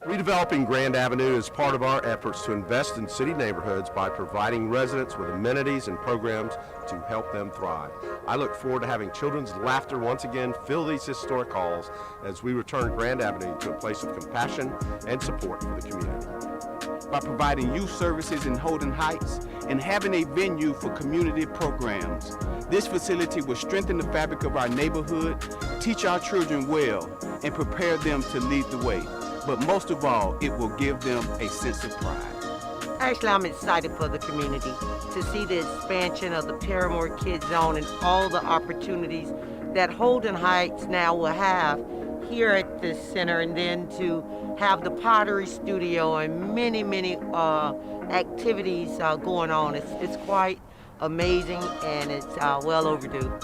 Redeveloping Grand Avenue is part of our efforts to invest in city neighborhoods by providing residents with amenities and programs to help them thrive. I look forward to having children's laughter once again fill these historic halls as we return Grand Avenue to a place of compassion and support for the community. By providing youth services in Holden Heights and having a venue for community programs. This facility will strengthen the fabric of our neighborhood, teach our children well, and prepare them to lead the way. But most of all, it will give them a sense of pride. Actually, I'm excited for the community to see the expansion of the Paramore Kids Zone and all the opportunities that Holden Heights now will have here at this center, and then to have the pottery studio and many activities going on. It's quite amazing, and it's well overdue.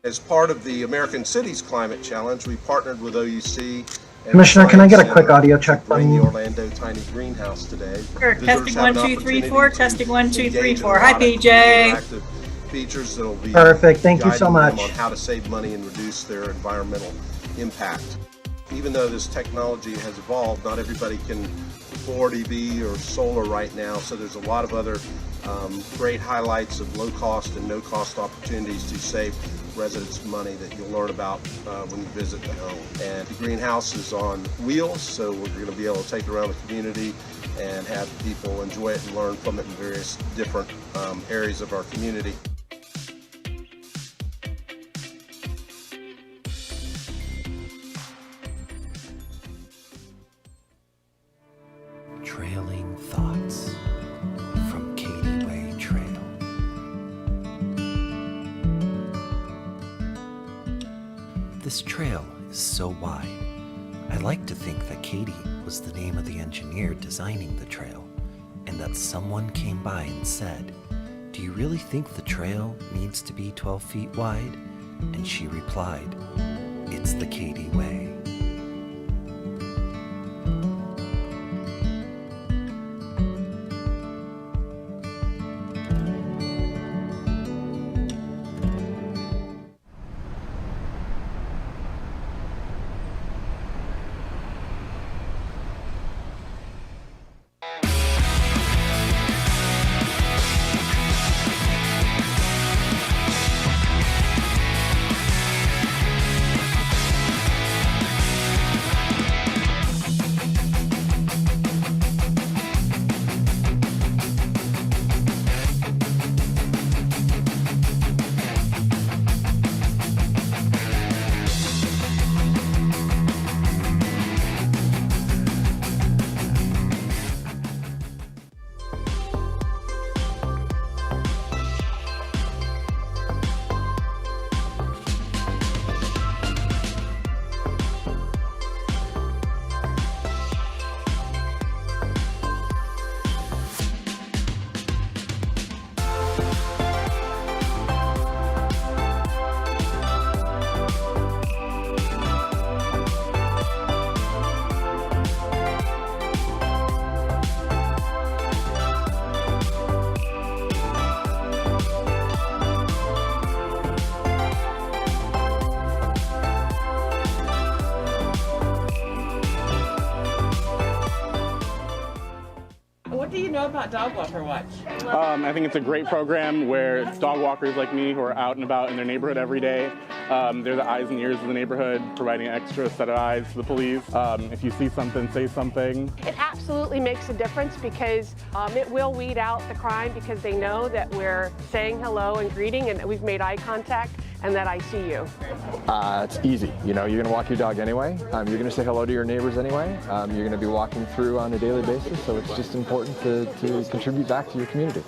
As part of the American Cities Climate Challenge, we partnered with OUC. Commissioner, can I get a quick audio check from the you? Orlando Tiny Greenhouse today. Sure. Testing 1 2 3 4. Testing 1 2 3 4. Hi, PJ. Features that'll be Perfect. Thank you so much. on how to save money and reduce their environmental impact. Even though this technology has evolved, not everybody can afford EV or solar right now, so there's a lot of other great highlights of low cost and no cost opportunities to save residents money that you'll learn about when you visit the home. And the greenhouse is on wheels, so we're going to be able to take it around the community and have people enjoy it and learn from it in various different areas of our community. Trailing Thoughts from Katy Way Trail. This trail is so wide. I like to think that Katy was the name of the engineer designing the trail, and and that someone came by and said, "Do you really think the trail needs to be 12 feet wide?" And she replied, "It's the Katy way." What do you know about Dog Walker Watch? I think it's a great program where dog walkers like me who are out and about in their neighborhood every day, they're the eyes and ears of the neighborhood, providing an extra set of eyes to the police. If you see something, say something. It absolutely makes a difference because it will weed out the crime because they know that we're saying hello and greeting and that we've made eye contact and that I see you. It's easy. You know, you're going to walk your dog anyway. You're going to say hello to your neighbors anyway. You're going to be walking through on a daily basis, so it's just important to contribute back to your community.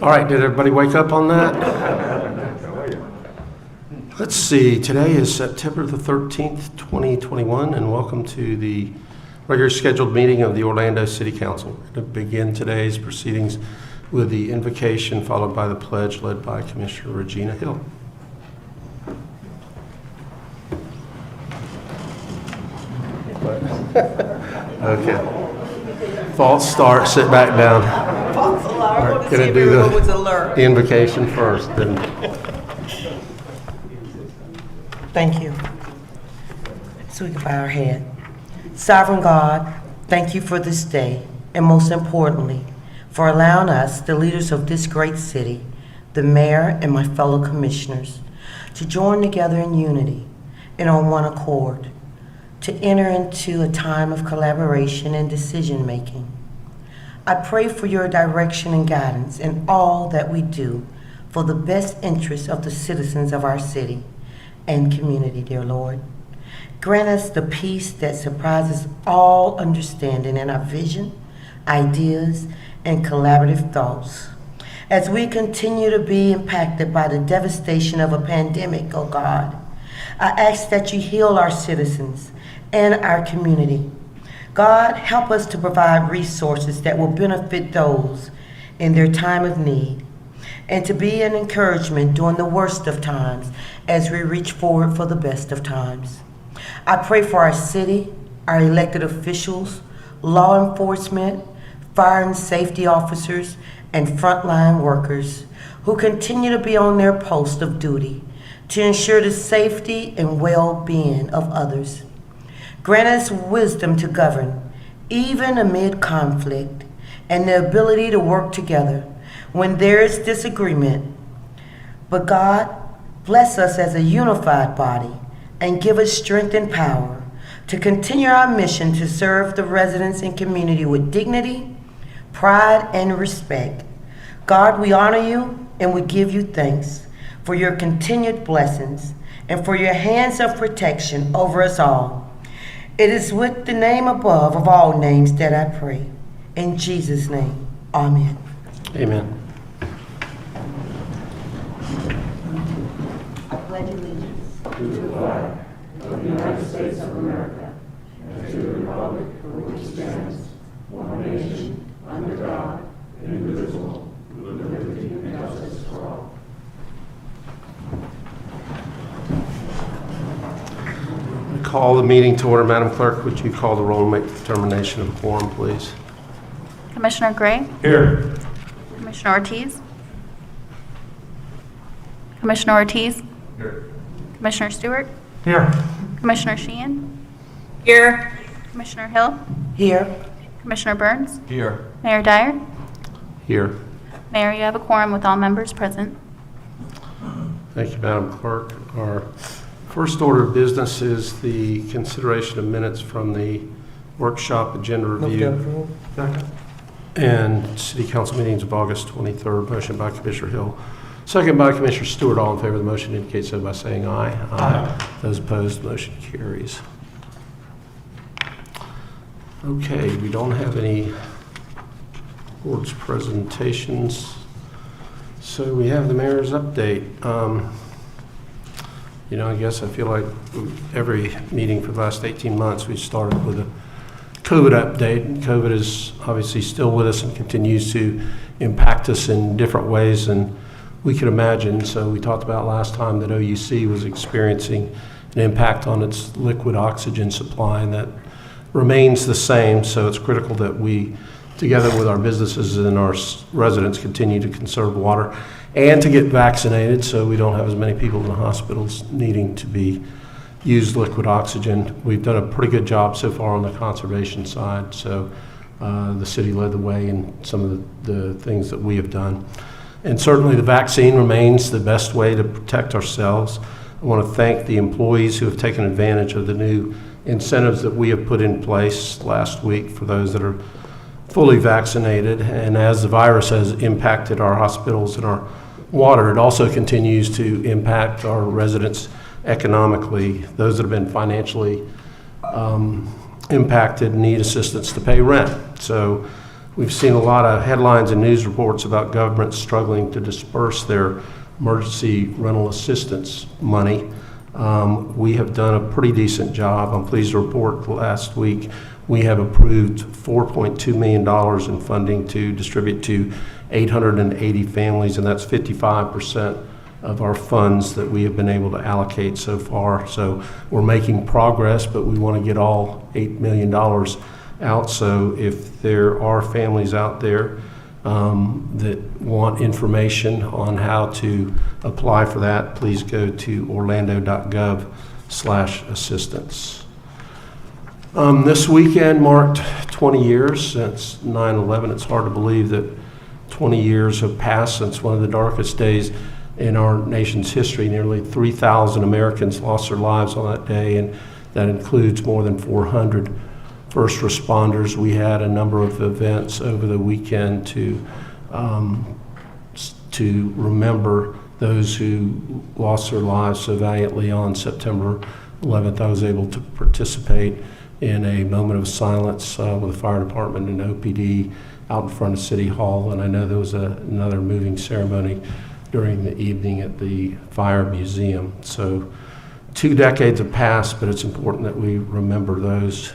All right, did everybody wake up on that? Let's see, today is September the 13th, 2021, and welcome to the regular scheduled meeting of the Orlando City Council. We're going to begin today's proceedings with the invocation followed by the pledge led by Commissioner Regina Hill. Okay. False start, sit back down. False alarm. I want to see Gonna if do everyone was alert. the invocation first, then. Thank you. So we can bow our head. Sovereign God, thank you for this day, and most importantly, for allowing us, the leaders of this great city, the mayor and my fellow commissioners, to join together in unity and on one accord, to enter into a time of collaboration and decision-making. I pray for your direction and guidance in all that we do for the best interests of the citizens of our city and community, dear Lord. Grant us the peace that surpasses all understanding in our vision, ideas, and collaborative thoughts. As we continue to be impacted by the devastation of a pandemic, oh God, I ask that you heal our citizens and our community. God, help us to provide resources that will benefit those in their time of need, and to be an encouragement during the worst of times as we reach forward for the best of times. I pray for our city, our elected officials, law enforcement, fire and safety officers, and frontline workers who continue to be on their post of duty to ensure the safety and well-being of others. Grant us wisdom to govern, even amid conflict, and the ability to work together when there is disagreement. But God, bless us as a unified body and give us strength and power to continue our mission to serve the residents and community with dignity, pride, and respect. God, we honor you and we give you thanks for your continued blessings and for your hands of protection over us all. It is with the name above of all names that I pray. In Jesus' name, amen. Amen. I pledge allegiance to the flag of the United States of America and to the republic for which it stands, one nation, under God, indivisible, with liberty and justice for all. I call the meeting to order. Madam Clerk, would you call the roll and make the determination of the quorum, please? Commissioner Gray? Here. Commissioner Ortiz? Commissioner Ortiz? Here. Commissioner Stewart? Here. Commissioner Sheehan? Here. Commissioner Hill? here. Commissioner Burns? Here. Mayor Dyer? Here. Mayor, you have a quorum with all members present. Thank you, Madam Clerk. Our first order of business is the consideration of minutes from the workshop agenda review. And City Council meetings of August 23rd. Motion by Commissioner Hill. Second by Commissioner Stewart. All in favor of the motion indicate so by saying aye. Aye. Those opposed, motion carries. Okay, we don't have any board's presentations. So we have the mayor's update. I guess I feel like every meeting for the last 18 months, we started with a COVID update. COVID is obviously still with us and continues to impact us in different ways than we could imagine. So we talked about last time that OUC was experiencing an impact on its liquid oxygen supply, and that remains the same. So it's critical that we, together with our businesses and our residents, continue to conserve water and to get vaccinated so we don't have as many people in the hospitals needing to be used liquid oxygen. We've done a pretty good job so far on the conservation side, so the city led the way in some of the things that we have done. And certainly the vaccine remains the best way to protect ourselves. I want to thank the employees who have taken advantage of the new incentives that we have put in place last week for those that are fully vaccinated. And as the virus has impacted our hospitals and our water, it also continues to impact our residents economically. Those that have been financially impacted need assistance to pay rent. So we've seen a lot of headlines and news reports about governments struggling to disperse their emergency rental assistance money. We have done a pretty decent job. I'm pleased to report last week we have approved $4.2 million in funding to distribute to 880 families, and that's 55% of our funds that we have been able to allocate so far. So we're making progress, but we want to get all $8 million out. So if there are families out there that want information on how to apply for that, please go to orlando.gov/assistance. This weekend marked 20 years since 9/11. It's hard to believe that 20 years have passed since one of the darkest days in our nation's history. Nearly 3,000 Americans lost their lives on that day, and that includes more than 400 first responders. We had a number of events over the weekend to remember those who lost their lives so valiantly on September 11th. I was able to participate in a moment of silence with the fire department and OPD out in front of City Hall, and I know there was another moving ceremony during the evening at the Fire Museum. So 2 decades have passed, but it's important that we remember those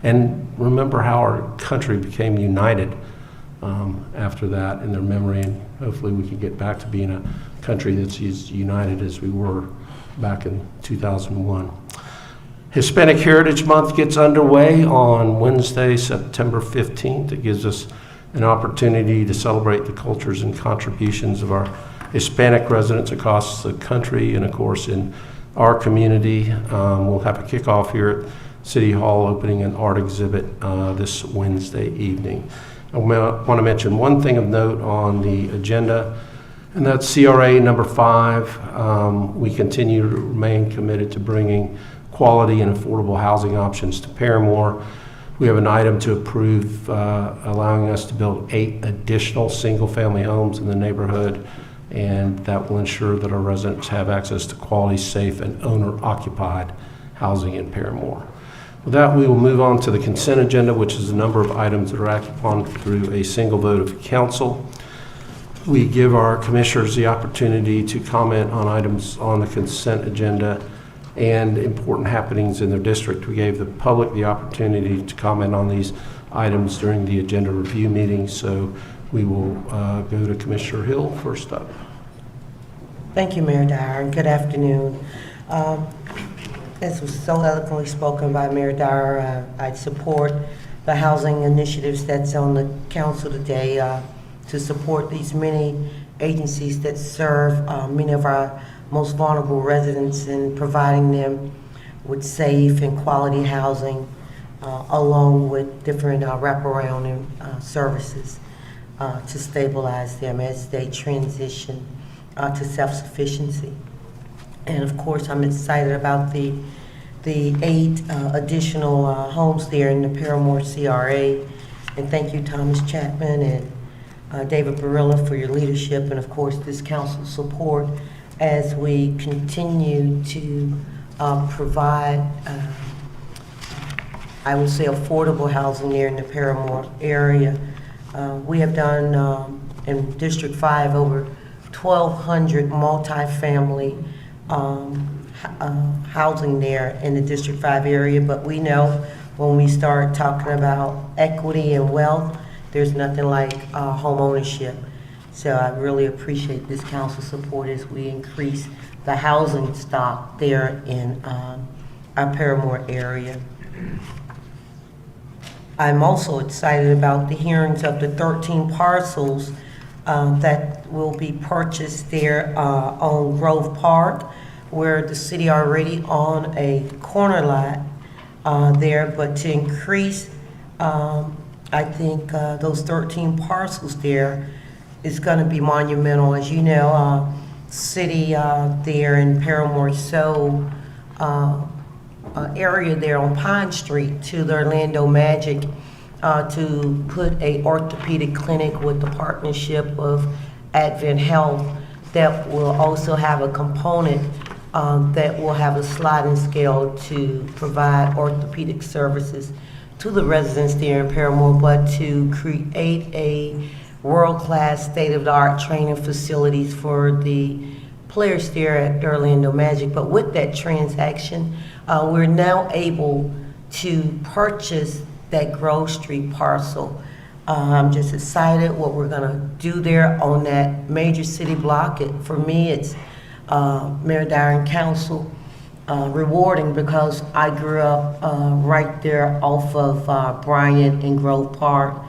and remember how our country became united after that in their memory, and hopefully we can get back to being a country that's as united as we were back in 2001. Hispanic Heritage Month gets underway on Wednesday, September 15th. It gives us an opportunity to celebrate the cultures and contributions of our Hispanic residents across the country and, of course, in our community. We'll have a kickoff here at City Hall, opening an art exhibit this Wednesday evening. I want to mention one thing of note on the agenda, and that's CRA number 5. We continue to remain committed to bringing quality and affordable housing options to Paramore. We have an item to approve allowing us to build 8 additional single-family homes in the neighborhood, and that will ensure that our residents have access to quality, safe, and owner-occupied housing in Paramore. With that, we will move on to the consent agenda, which is a number of items that are acted upon through a single vote of council. We give our commissioners the opportunity to comment on items on the consent agenda and important happenings in their district. We gave the public the opportunity to comment on these items during the agenda review meeting, so we will go to Commissioner Hill first up. Thank you, Mayor Dyer, and good afternoon. As was so eloquently spoken by Mayor Dyer, I support the housing initiatives that's on the council today to support these many agencies that serve many of our most vulnerable residents in providing them with safe and quality housing along with different wraparound services to stabilize them as they transition to self-sufficiency. And of course, I'm excited about the 8 additional homes there in the Paramore CRA. And thank you, Thomas Chapman and David Barilla, for your leadership, and of course this council support as we continue to provide, I would say, affordable housing there in the Paramore area. We have done in District 5 over 1,200 multifamily housing there in the District 5 area, but we know when we start talking about equity and wealth, there's nothing like home ownership. So I really appreciate this council support as we increase the housing stock there in our Paramore area. I'm also excited about the hearings of the 13 parcels that will be purchased there on Grove Park, where the city already on a corner lot there, but to increase, I think those 13 parcels there is going to be monumental. As you know, city there in Paramore sold area there on Pine Street to the Orlando Magic to put a orthopedic clinic with the partnership of Advent Health that will also have a component that will have a sliding scale to provide orthopedic services to the residents there in Paramore, but to create a world-class state-of-the-art training facilities for the players there at Orlando Magic. But with that transaction, we're now able to purchase that Grove Street parcel I'm just excited what we're gonna do there on that major city block. For me, it's Mayor Dyer and Council rewarding because I grew up right there off of Bryant and Grove Park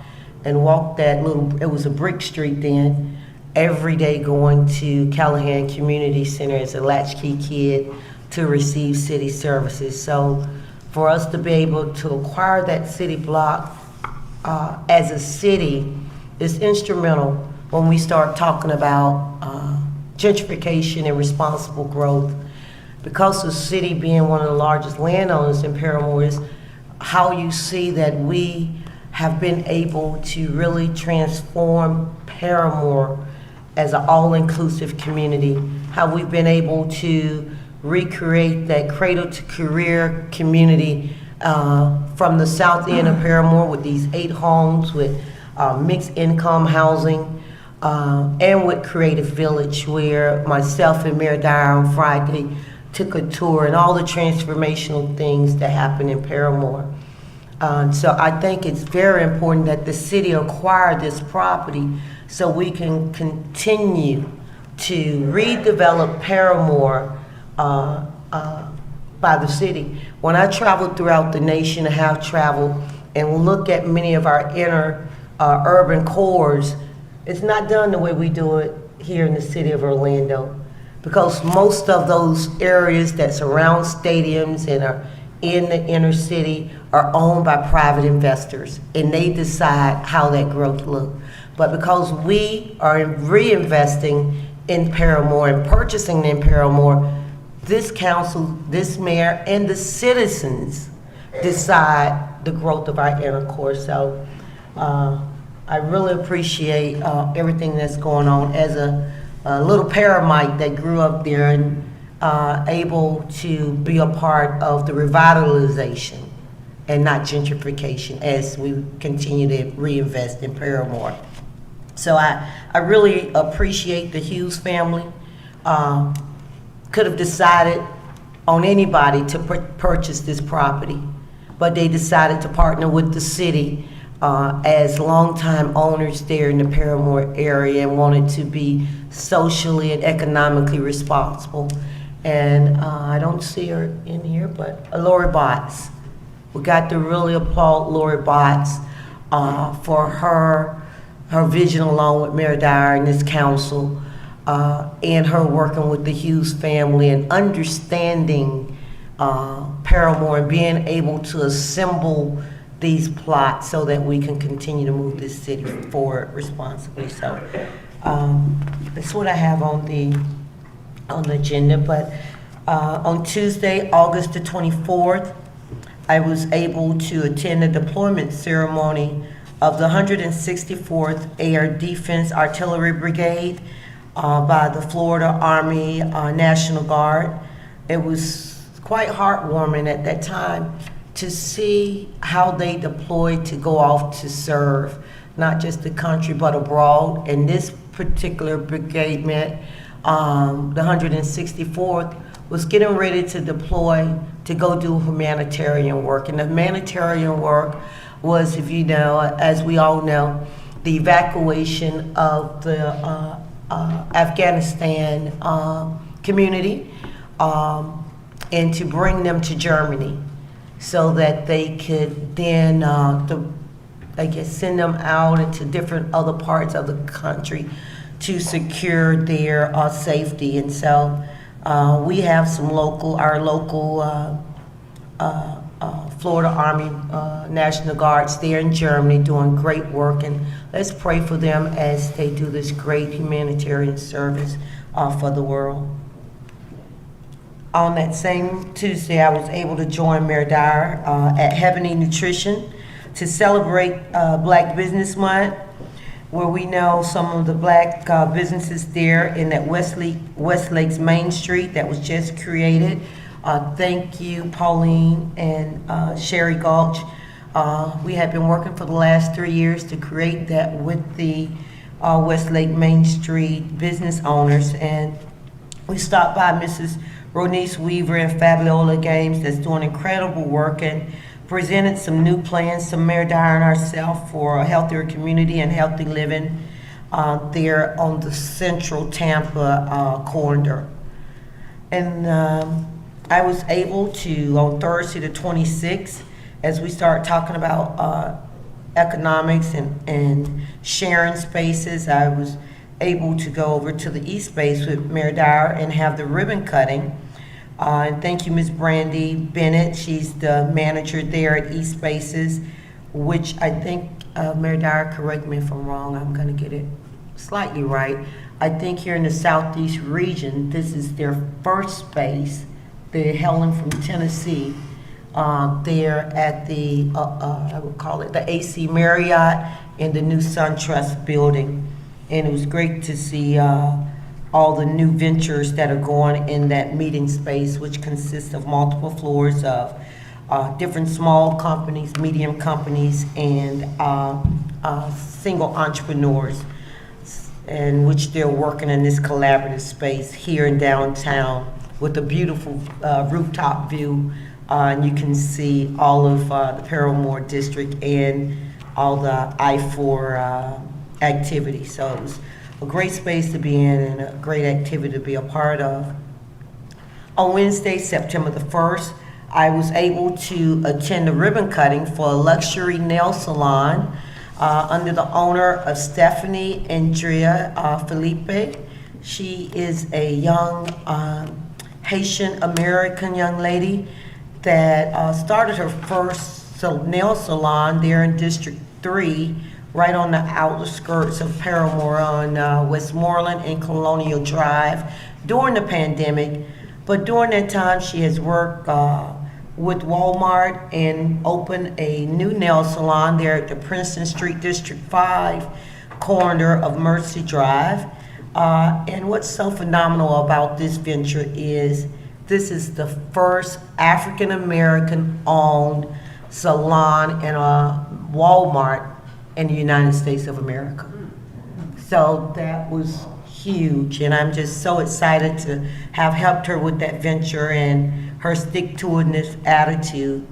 and walked that little, it was a brick street then, every day going to Callahan Community Center as a latchkey kid to receive city services. So for us to be able to acquire that city block as a city is instrumental when we start talking about gentrification and responsible growth. Because the city being one of the largest landowners in Paramore is how you see that we have been able to really transform Paramore as an all-inclusive community, how we've been able to recreate that cradle-to-career community from the south end of Paramore with these 8 homes with mixed income housing and with Creative Village, where myself and Mayor Dyer on Friday took a tour and all the transformational things that happen in Paramore. So I think it's very important that the city acquire this property so we can continue to redevelop Paramore by the city. When I travel throughout the nation, I have traveled and look at many of our inner urban cores, it's not done the way we do it here in the city of Orlando, because most of those areas that surround stadiums and are in the inner city are owned by private investors, and they decide how that growth looks. But because we are reinvesting in Paramore and purchasing in Paramore, this council, this mayor, and the citizens decide the growth of our inner core. So I really appreciate everything that's going on. As a little Paramite that grew up there and able to be a part of the revitalization and not gentrification as we continue to reinvest in Paramore. So I really appreciate the Hughes family. Could have decided on anybody to purchase this property, but they decided to partner with the city as longtime owners there in the Paramore area and wanted to be socially and economically responsible. And I don't see her in here, but Lori Botts. We got to really applaud Lori Botts for her vision along with Mayor Dyer and this council, and her working with the Hughes family and understanding Paramore and being able to assemble these plots so that we can continue to move this city forward responsibly. So that's what I have on the agenda. But on Tuesday, August the 24th, I was able to attend the deployment ceremony of the 164th Air Defense Artillery Brigade by the Florida Army National Guard. It was quite heartwarming at that time to see how they deployed to go off to serve, not just the country, but abroad. And this particular brigade met, the 164th, was getting ready to deploy to go do humanitarian work. And the humanitarian work was, if you know, as we all know, the evacuation of the Afghanistan community and to bring them to Germany so that they could then, send them out into different other parts of the country to secure their safety. And so we have our local Florida Army National Guards there in Germany doing great work, and let's pray for them as they do this great humanitarian service for the world. On that same Tuesday, I was able to join Mayor Dyer at Heavenly Nutrition to celebrate Black Business Month, where we know some of the black businesses there in that Westlake's Main Street that was just created. Thank you, Pauline and Sherry Gulch. We have been working for the last 3 years to create that with the Westlake Main Street business owners. And we stopped by Mrs. Ronice Weaver and Fabiola Games that's doing incredible work. And presented some new plans to Mayor Dyer and ourselves for a healthier community and healthy living there on the central Tampa corridor. And I was able to, on Thursday the 26th, as we start talking about economics and sharing spaces, I was able to go over to the East Space with Mayor Dyer and have the ribbon cutting. And thank you, Ms. Brandy Bennett. She's the manager there at East Spaces, which I think, Mayor Dyer, correct me if I'm wrong, I'm gonna get it slightly right. I think here in the Southeast region, this is their first space. They're hailing from Tennessee. They're at the, I would call it the AC Marriott in the new SunTrust building. And it was great to see all the new ventures that are going in that meeting space, which consists of multiple floors of different small companies, medium companies, and single entrepreneurs, in which they're working in this collaborative space here in downtown with a beautiful rooftop view. And you can see all of the Paramore district and all the I-4 activity. So it was a great space to be in and a great activity to be a part of. On Wednesday, September the 1st, I was able to attend a ribbon cutting for a luxury nail salon under the owner of Stephanie Andrea Felipe. She is a young Haitian American young lady that started her first nail salon there in District 3, right on the outskirts of Paramore on Westmoreland and Colonial Drive during the pandemic. But during that time, she has worked with Walmart and opened a new nail salon there at the Princeton Street District 5 corner of Mercy Drive. And what's so phenomenal about this venture is this is the first African-American owned salon in a Walmart in the United States of America. So that was huge, and I'm just so excited to have helped her with that venture and her stick-to-itiveness attitude.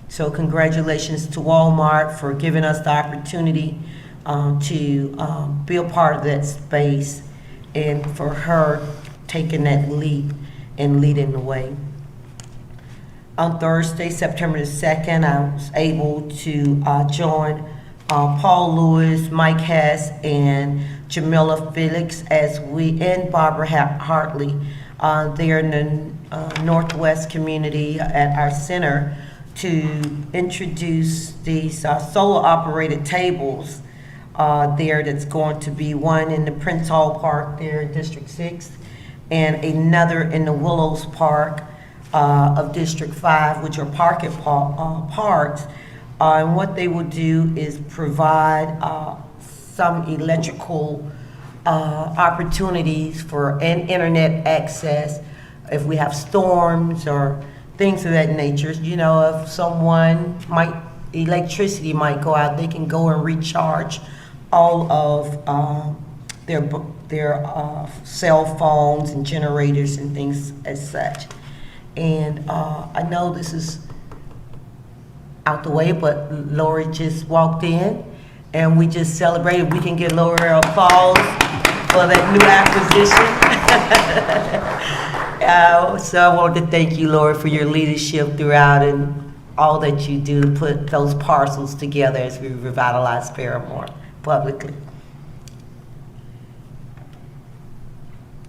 So congratulations to Walmart for giving us the opportunity to be a part of that space, and for her taking that leap and leading the way. On Thursday, September the 2nd, I was able to join Paul Lewis, Mike Hess, and Jamila Felix and Barbara Hartley. They're in the Northwest community at our center to introduce these solar operated tables there. That's going to be one in the Prince Hall Park there in District 6 and another in the Willows Park of District 5, which are parks. And what they will do is provide some electrical opportunities for internet access if we have storms or things of that nature. You know, if electricity might go out, they can go and recharge all of their cell phones and generators and things as such. And I know this is out the way, but Lori just walked in and we just celebrated. We can get Lori applause for that new acquisition. So I wanted to thank you, Lori, for your leadership throughout and all that you do to put those parcels together as we revitalize Paramore publicly.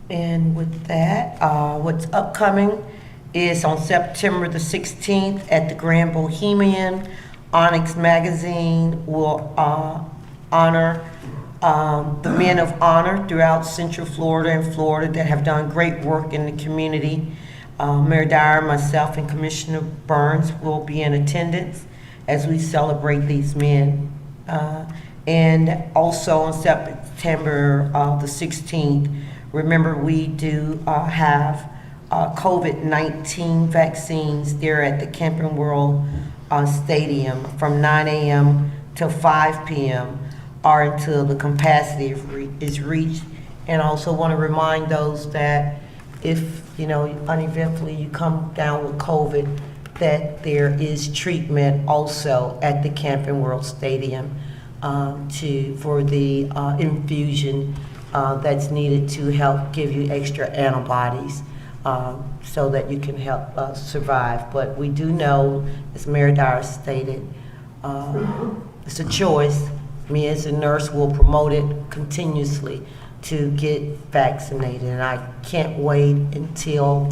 And with that, what's upcoming is on September the 16th at the Grand Bohemian. Onyx Magazine will honor the men of honor throughout Central Florida and Florida that have done great work in the community. Mayor Dyer, myself, and Commissioner Burns will be in attendance as we celebrate these men. And also on September the 16th, remember we do have COVID-19 vaccines there at the Camping World Stadium from 9 a.m. to 5 p.m. or until the capacity is reached. And also want to remind those that if, uneventfully you come down with COVID, that there is treatment also at the Camping World Stadium for the infusion that's needed to help give you extra antibodies so that you can help survive. But we do know, as Mayor Dyer stated, it's a choice. Me as a nurse will promote it continuously to get vaccinated, and I can't wait until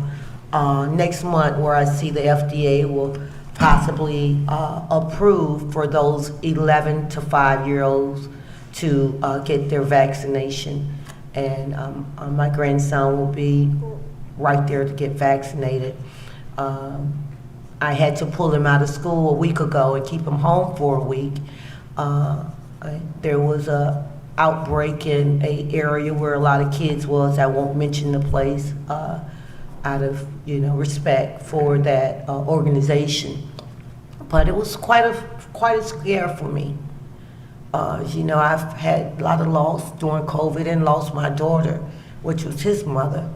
next month where I see the FDA will possibly approve for those 11 to 5-year-olds to get their vaccination. And my grandson will be right there to get vaccinated. I had to pull him out of school a week ago and keep him home for a week. There was a outbreak in an area where a lot of kids was. I won't mention the place out of respect for that organization. But it was quite a scare for me. I've had a lot of loss during COVID and lost my daughter, which was his mother.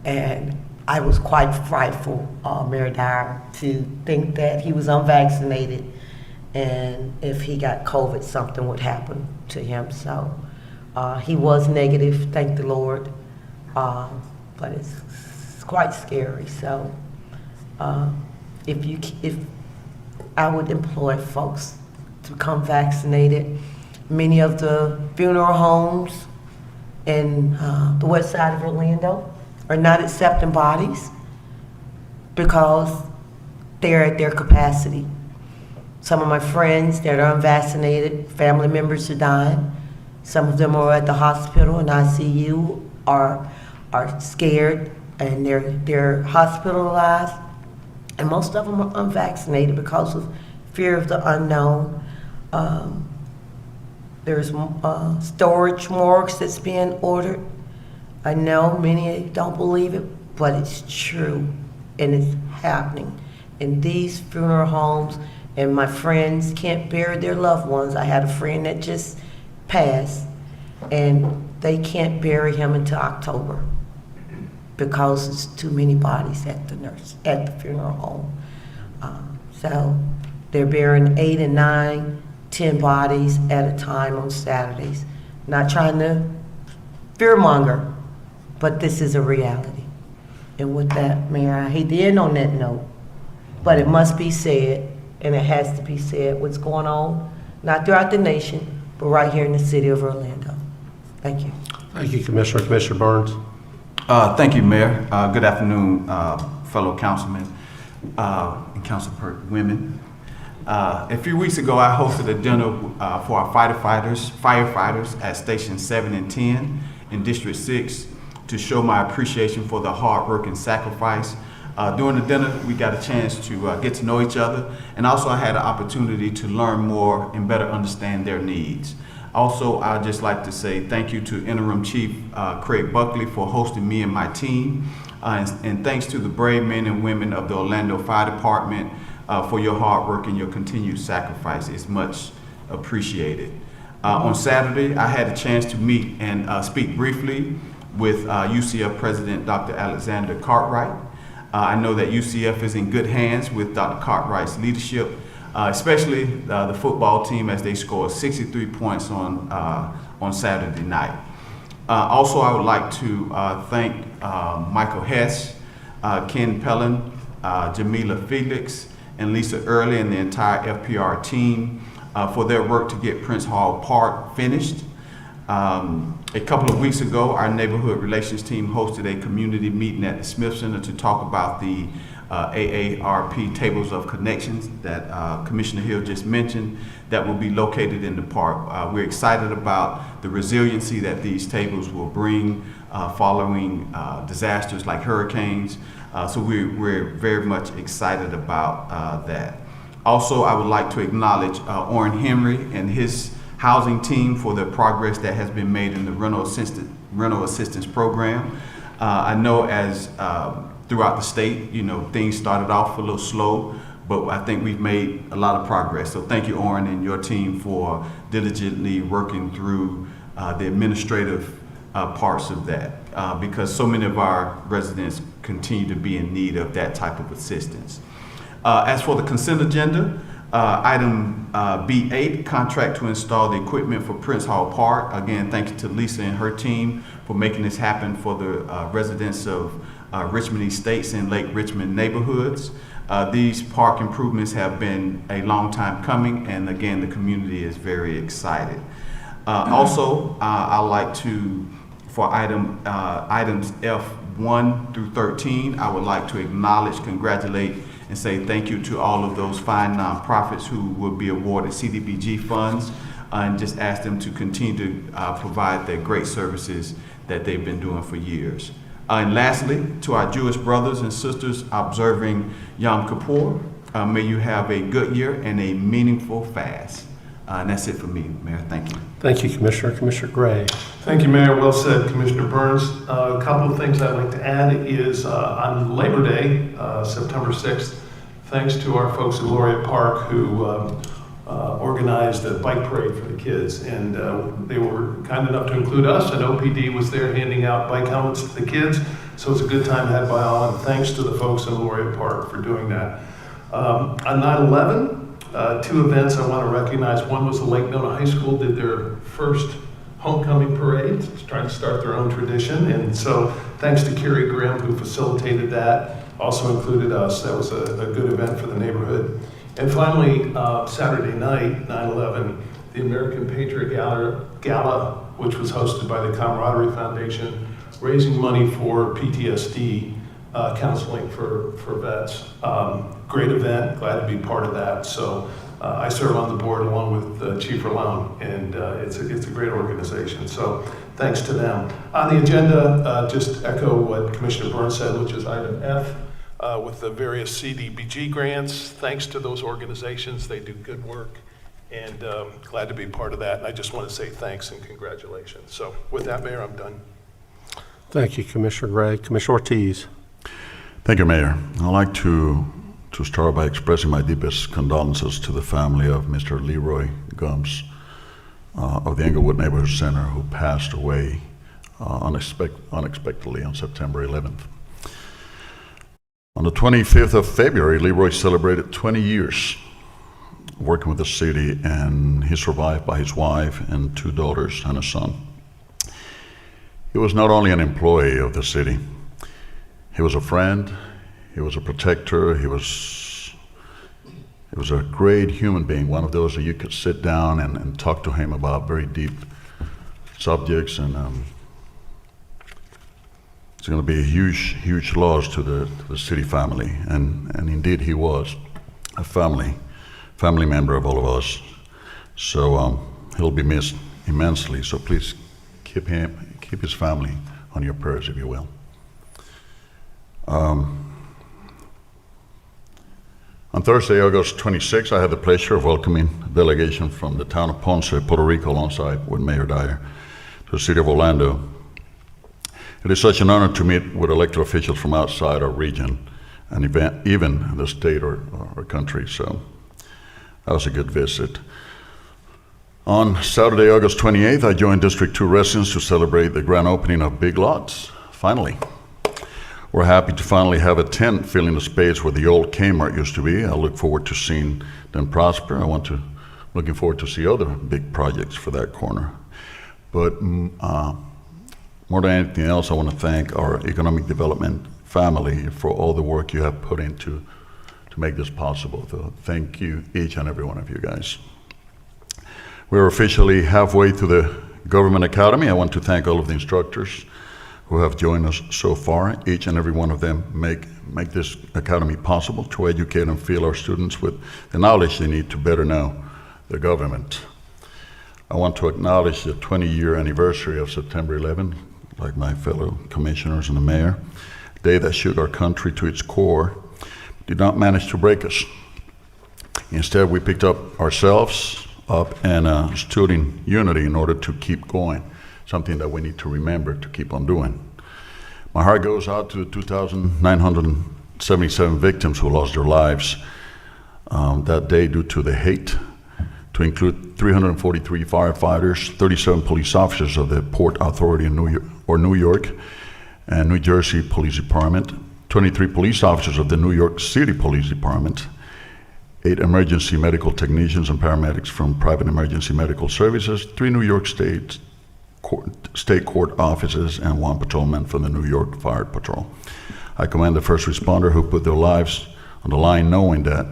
And I was quite frightful, Mayor Dyer, to think that he was unvaccinated, and if he got COVID, something would happen to him. So he was negative, thank the Lord, but it's quite scary. So if I would employ folks to become vaccinated. Many of the funeral homes in the west side of Orlando are not accepting bodies because they're at their capacity. Some of my friends that are unvaccinated, family members are dying. Some of them are at the hospital and ICU are scared and they're hospitalized. And most of them are unvaccinated because of fear of the unknown. There's storage morgues that's being ordered. I know many don't believe it, but it's true and it's happening. In these funeral homes, and my friends can't bury their loved ones. I had a friend that just passed and they can't bury him until October because it's too many bodies at the funeral home. So they're burying 8 and 9, 10 bodies at a time on Saturdays. Not trying to fearmonger, but this is a reality. And with that, Mayor, I hate to end on that note, but it must be said, and it has to be said, what's going on, not throughout the nation, but right here in the city of Orlando. Thank you. Thank you, Commissioner. Commissioner Burns. Thank you, Mayor. Good afternoon, fellow councilmen and councilwomen. A few weeks ago, I hosted a dinner for our firefighters at Station 7 and 10 in District 6 to show my appreciation for the hard work and sacrifice. During the dinner, we got a chance to get to know each other, and also I had an opportunity to learn more and better understand their needs. Also, I'd just like to say thank you to Interim Chief Craig Buckley for hosting me and my team, and thanks to the brave men and women of the Orlando Fire Department for your hard work and your continued sacrifice. It's much appreciated. On Saturday, I had a chance to meet and speak briefly with UCF President Dr. Alexander Cartwright. I know that UCF is in good hands with Dr. Cartwright's leadership, especially the football team as they scored 63 points on Saturday night. Also, I would like to thank Michael Hess, Ken Pellin, Jamila Felix, and Lisa Early and the entire FPR team for their work to get Prince Hall Park finished. A couple of weeks ago, our neighborhood relations team hosted a community meeting at the Smith Center to talk about the AARP tables of connections that Commissioner Hill just mentioned that will be located in the park. We're excited about the resiliency that these tables will bring following disasters like hurricanes. So we're very much excited about that. Also, I would like to acknowledge Orrin Henry and his housing team for the progress that has been made in the rental assistance program. I know as throughout the state, things started off a little slow, but I think we've made a lot of progress. So thank you, Orrin, and your team for diligently working through the administrative parts of that, because so many of our residents continue to be in need of that type of assistance. As for the consent agenda, item B8, contract to install the equipment for Prince Hall Park. Again, thanks to Lisa and her team for making this happen for the residents of Richmond Estates and Lake Richmond neighborhoods. These park improvements have been a long time coming, and again, the community is very excited. Also, I'd like to, for items F1 through 13, I would like to acknowledge, congratulate, and say thank you to all of those fine nonprofits who will be awarded CDBG funds, and just ask them to continue to provide the great services that they've been doing for years. And lastly, to our Jewish brothers and sisters observing Yom Kippur, may you have a good year and a meaningful fast. And that's it for me, Mayor. Thank you. Thank you, Commissioner. Commissioner Gray. Thank you, Mayor. Well said, Commissioner Burns. A couple of things I'd like to add is on Labor Day, September 6th, thanks to our folks at Laureate Park who organized a bike parade for the kids, and they were kind enough to include us, and OPD was there handing out bike helmets to the kids, so it's a good time had by all, and thanks to the folks at Laureate Park for doing that. On 9/11, two events I want to recognize. One was the Lake Nona High School did their first homecoming parade, trying to start their own tradition, and so thanks to Carrie Grimm who facilitated that, also included us. That was a good event for the neighborhood. And finally, Saturday night, 9/11, the American Patriot Gala, which was hosted by the Camaraderie Foundation, raising money for PTSD counseling for vets. Great event, glad to be part of that. So I serve on the board along with Chief Ralone, and it's a great organization. So thanks to them. On the agenda, just echo what Commissioner Burns said, which is item F. With the various CDBG grants. Thanks to those organizations, they do good work, and glad to be part of that. And I just want to say thanks and congratulations. So with that, Mayor, I'm done. Thank you, Commissioner Gray. Commissioner Ortiz. Thank you, Mayor. I'd like to start by expressing my deepest condolences to the family of Mr. Leroy Gums of the Englewood Neighborhood Center, who passed away unexpectedly on September 11th. On the 25th of February, Leroy celebrated 20 years working with the city, and he's survived by his wife and 2 daughters and a son. He was not only an employee of the city, he was a friend, he was a protector, he was a great human being, one of those that you could sit down and talk to him about very deep subjects, and it's going to be a huge loss to the city family, and indeed he was a family member of all of us. So he'll be missed immensely. So please keep his family on your prayers, if you will. On Thursday, August 26th, I had the pleasure of welcoming a delegation from the town of Ponce, Puerto Rico, alongside with Mayor Dyer, to the city of Orlando. It is such an honor to meet with elected officials from outside our region and even the state or country, so that was a good visit. On Saturday, August 28th, I joined District 2 residents to celebrate the grand opening of Big Lots, finally. We're happy to finally have a tent filling the space where the old Kmart used to be. I look forward to seeing them prosper. Looking forward to see other big projects for that corner. But more than anything else, I want to thank our economic development family for all the work you have put into to make this possible. So thank you, each and every one of you guys. We're officially halfway through the Government Academy. I want to thank all of the instructors who have joined us so far. Each and every one of them make this academy possible to educate and fill our students with the knowledge they need to better know the government. I want to acknowledge the 20-year anniversary of September 11, like my fellow commissioners and the mayor, a day that shook our country to its core, did not manage to break us. Instead, we picked ourselves up and stood in unity in order to keep going, something that we need to remember to keep on doing. My heart goes out to the 2,977 victims who lost their lives that day due to the hate, to include 343 firefighters, 37 police officers of the Port Authority in New York and New Jersey Police Department, 23 police officers of the New York City Police Department, 8 emergency medical technicians and paramedics from private emergency medical services, 3 New York State court offices, and 1 patrolman from the New York Fire Patrol. I commend the first responder who put their lives on the line, knowing that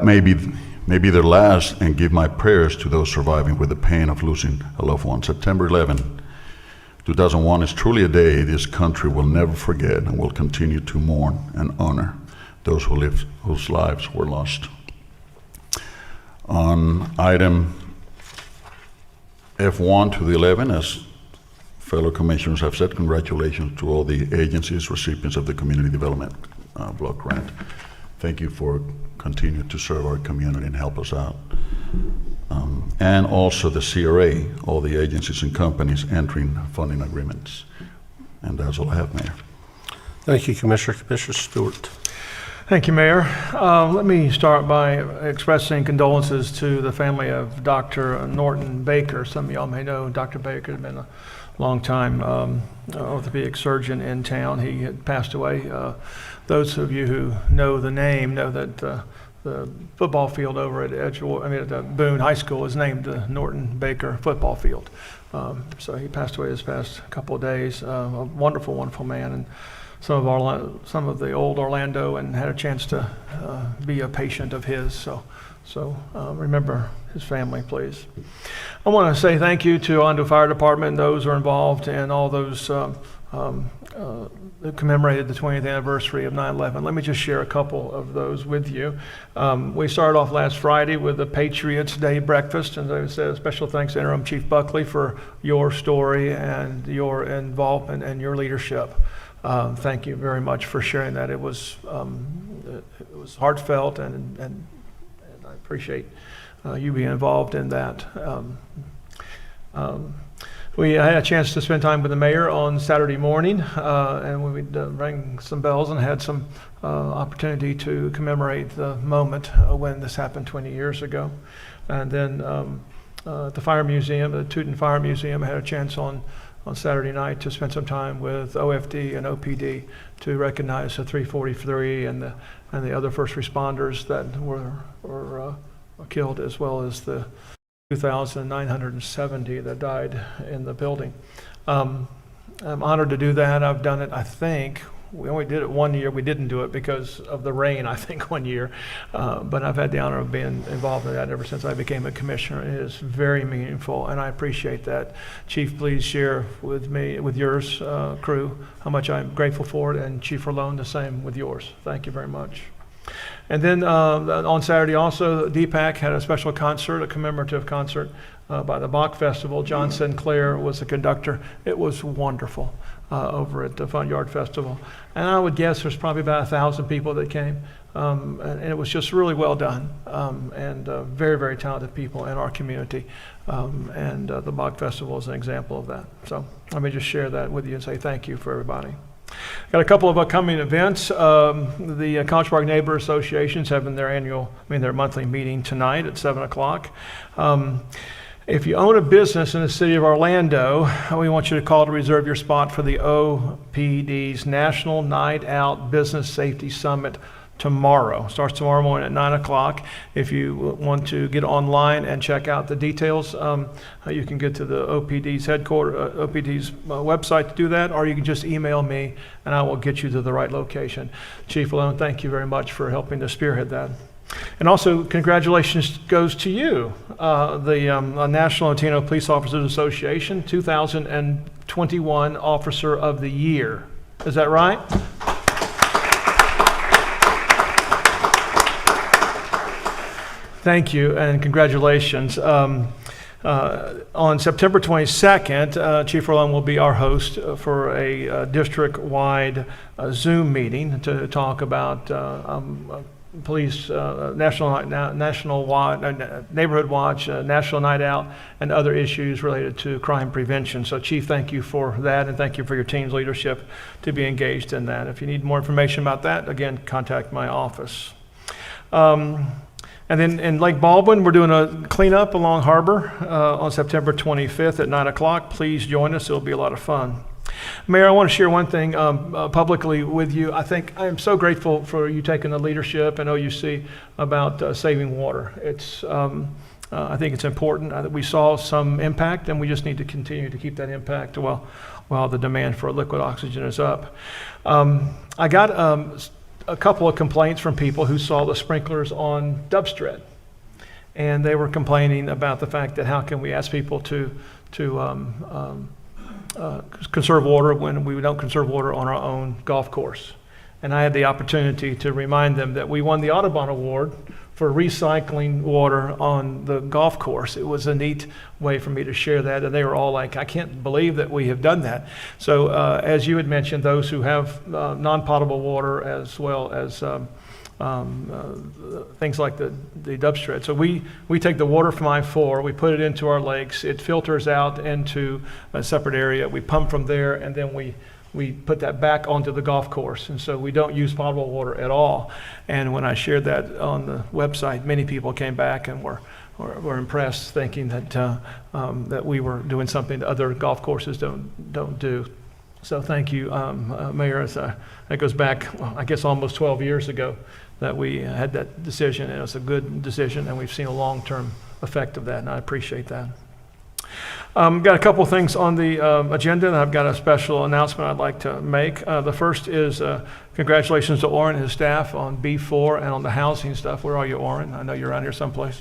may be their last, and give my prayers to those surviving with the pain of losing a loved one. September 11, 2001 is truly a day this country will never forget, and will continue to mourn and honor those whose lives were lost. On item F1 to the 11, as fellow commissioners have said, congratulations to all the agencies recipients of the Community Development Block Grant. Thank you for continuing to serve our community and help us out. And also the CRA, all the agencies and companies entering funding agreements. And that's all I have, Mayor. Thank you, Commissioner. Commissioner Stewart. Thank you, Mayor. Let me start by expressing condolences to the family of Dr. Norton Baker. Some of y'all may know Dr. Baker had been a long time orthopedic surgeon in town. He had passed away. Those of you who know the name know that the football field over at at Boone High School is named the Norton Baker football field. So he passed away this past couple of days. A wonderful, wonderful man, and some of the old Orlando, and had a chance to be a patient of his. So remember his family, please. I want to say thank you to Orlando Fire Department and those who are involved, and all those that commemorated the 20th anniversary of 9/11. Let me just share a couple of those with you. We started off last Friday with the Patriots Day breakfast, and as I said, special thanks to Interim Chief Buckley for your story and your involvement and your leadership. Thank you very much for sharing that. It was heartfelt, and I appreciate you being involved in that. We had a chance to spend time with the mayor on Saturday morning, and we rang some bells and had some opportunity to commemorate the moment when this happened 20 years ago. And then at the Fire Museum, the Tooten Fire Museum, I had a chance on Saturday night to spend some time with OFD and OPD to recognize the 343 and the other first responders that were killed, as well as the 2,970 that died in the building. I'm honored to do that. I've done it, I think, we only did it one year. We didn't do it because of the rain, I think, one year. But I've had the honor of being involved in that ever since I became a commissioner. It is very meaningful, and I appreciate that. Chief, please share with me, with yours crew, how much I'm grateful for it, and Chief Orlone, the same with yours. Thank you very much. And then on Saturday also, DPAC had a special concert, a commemorative concert by the Bach Festival. John Sinclair was the conductor. It was wonderful over at the Front Yard Festival. And I would guess there's probably about 1,000 people that came. And it was just really well done, and very, very talented people in our community. And the Bach Festival is an example of that. So let me just share that with you and say thank you for everybody. Got a couple of upcoming events. The College Park Neighbor Associations having their monthly meeting tonight at 7 o'clock. If you own a business in the city of Orlando, we want you to call to reserve your spot for the OPD's National Night Out Business Safety Summit tomorrow. Starts tomorrow morning at 9 o'clock. If you want to get online and check out the details, you can get to the OPD's OPD's website to do that, or you can just email me and I will get you to the right location. Chief Orlone, thank you very much for helping to spearhead that. And also, congratulations goes to you, the National Latino Police Officers Association 2021 Officer of the Year. Is that right? Thank you and congratulations. On September 22nd, Chief Orlone will be our host for a district-wide Zoom meeting to talk about police, neighborhood watch, national night out, and other issues related to crime prevention. So Chief, thank you for that, and thank you for your team's leadership to be engaged in that. If you need more information about that, again, contact my office. And then in Lake Baldwin, we're doing a cleanup along Harbor on September 25th at 9 o'clock. Please join us. It'll be a lot of fun. Mayor, I want to share one thing publicly with you. I think I am so grateful for you taking the leadership and OUC about saving water. It's I think it's important that we saw some impact, and we just need to continue to keep that impact while the demand for liquid oxygen is up. I got a couple of complaints from people who saw the sprinklers on Dubstred, and they were complaining about the fact that how can we ask people to conserve water when we don't conserve water on our own golf course. And I had the opportunity to remind them that we won the Audubon Award for recycling water on the golf course. It was a neat way for me to share that, and they were all like, I can't believe that we have done that. So as you had mentioned, those who have non-potable water as well as things like the Dubstred. So we take the water from I-4, we put it into our lakes, it filters out into a separate area, we pump from there, and then we put that back onto the golf course. And so we don't use potable water at all. And when I shared that on the website, many people came back and were impressed, thinking that that we were doing something that other golf courses don't do. So thank you, Mayor. That goes back, I guess, almost 12 years ago that we had that decision, and it's a good decision, and we've seen a long-term effect of that, and I appreciate that. Got a couple things on the agenda, and I've got a special announcement I'd like to make. The first is congratulations to Orrin and his staff on B4 and on the housing stuff. Where are you, Orrin? I know you're around here someplace.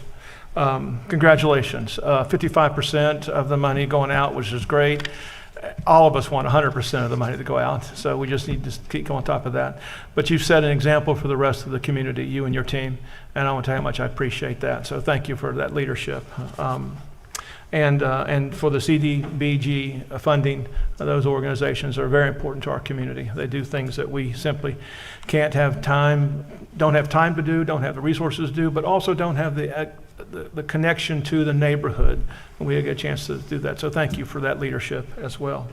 Congratulations. 55% of the money going out, which is great. All of us want 100% of the money to go out, so we just need to keep on top of that. But you've set an example for the rest of the community, you and your team, and I want to tell you how much I appreciate that. So thank you for that leadership. And for the CDBG funding, those organizations are very important to our community. They do things that we simply don't have time to do, don't have the resources to do, but also don't have the connection to the neighborhood. And we get a chance to do that. So thank you for that leadership as well.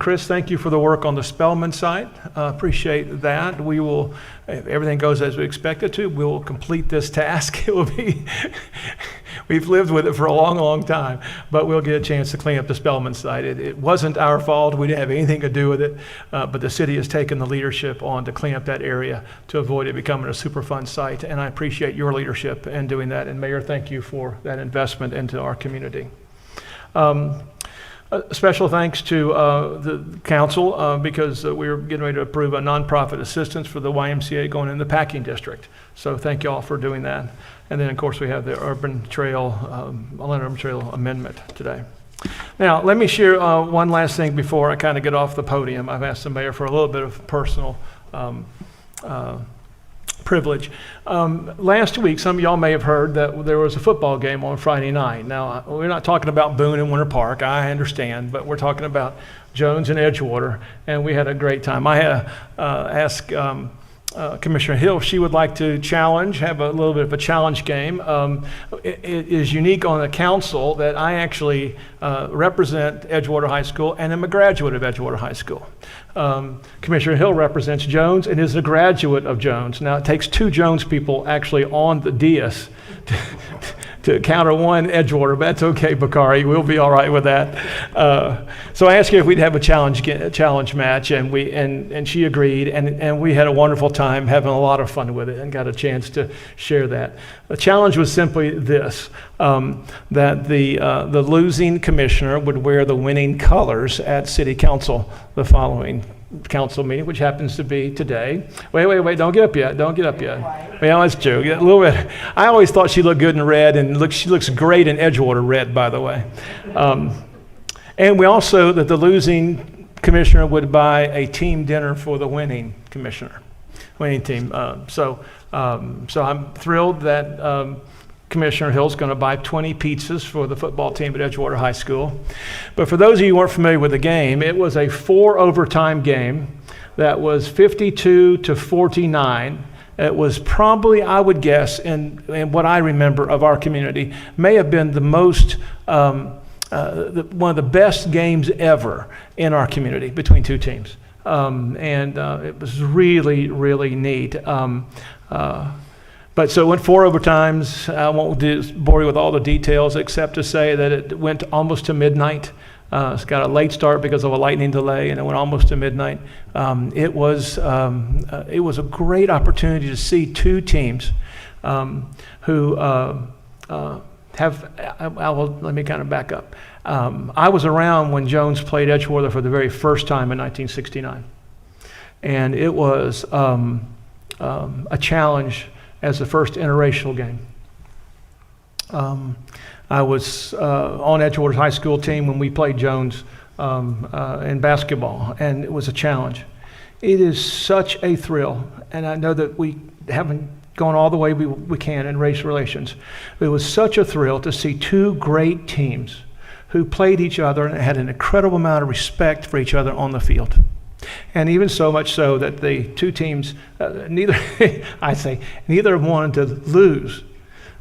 Chris, thank you for the work on the Spellman site. Appreciate that. We will, if everything goes as we expect it to, we will complete this task. It will be, we've lived with it for a long, long time, but we'll get a chance to clean up the Spellman site. It wasn't our fault. We didn't have anything to do with it, but the city has taken the leadership on to clean up that area to avoid it becoming a Superfund site, and I appreciate your leadership in doing that. And Mayor, thank you for that investment into our community. A special thanks to the council because we're getting ready to approve a nonprofit assistance for the YMCA going in the packing district. So thank you all for doing that. And then, of course, we have the Urban Trail amendment today. Now, let me share one last thing before I kind of get off the podium. I've asked the mayor for a little bit of personal privilege. Last week, some of y'all may have heard that there was a football game on Friday night. Now, we're not talking about Boone and Winter Park, I understand, but we're talking about Jones and Edgewater, and we had a great time. I had asked Commissioner Hill if she would like to have a little bit of a challenge game. It is unique on the council that I actually represent Edgewater High School and am a graduate of Edgewater High School. Commissioner Hill represents Jones and is a graduate of Jones. Now, it takes 2 Jones people actually on the dais to counter one Edgewater, but that's okay, Bakari. We'll be all right with that. So I asked her if we'd have a challenge match, and she agreed, and we had a wonderful time, having a lot of fun with it, and got a chance to share that. The challenge was simply this, that the losing commissioner would wear the winning colors at City Council the following council meeting, which happens to be today. Wait, don't get up yet. Yeah, that's true. Yeah, a little bit. I always thought she looked good in red, and she looks great in Edgewater red, by the way. And we also, that the losing commissioner would buy a team dinner for the winning team. So I'm thrilled that Commissioner Hill's going to buy 20 pizzas for the football team at Edgewater High School. But for those of you who weren't familiar with the game, it was a 4 overtime game that was 52-49. It was probably, I would guess, in what I remember of our community, may have been the most, one of the best games ever in our community between 2 teams. It was really, really neat. But so it went 4 overtimes. I won't bore you with all the details except to say that it went almost to midnight. It's got a late start because of a lightning delay, and it went almost to midnight. It was a great opportunity to see two teams who let me kind of back up. I was around when Jones played Edgewater for the very first time in 1969. And it was a challenge as the first interracial game. I was on Edgewater's high school team when we played Jones in basketball, and it was a challenge. It is such a thrill, and I know that we haven't gone all the way we can in race relations. It was such a thrill to see two great teams who played each other and had an incredible amount of respect for each other on the field. And even so much so that the two teams, neither wanted to lose,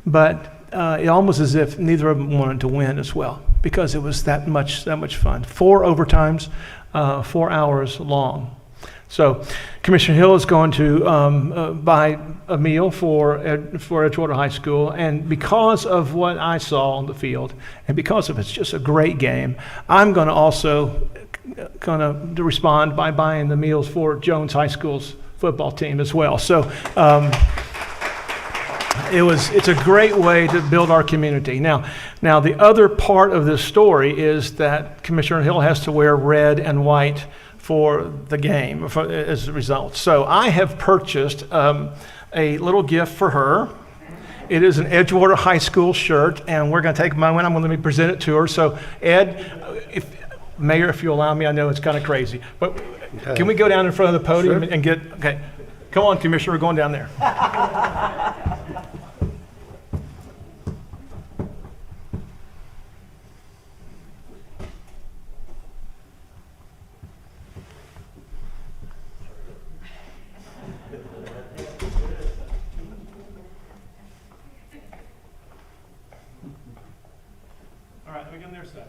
but it almost as if neither of them wanted to win as well, because it was that much fun. 4 overtimes, 4 hours long. So Commissioner Hill is going to buy a meal for Edgewater High School, and because of what I saw on the field, and because of it's just a great game, I'm going to also respond by buying the meals for Jones High School's football team as well. So it's a great way to build our community. Now the other part of this story is that Commissioner Hill has to wear red and white for the game as a result. So I have purchased a little gift for her. It is an Edgewater High School shirt, and we're going to take a moment. I'm going to let me present it to her. So Ed, Mayor, if you allow me, I know it's kind of crazy, but can we go down in front of the podium and get, okay. Come on, Commissioner, we're going down there. All right, begin their side.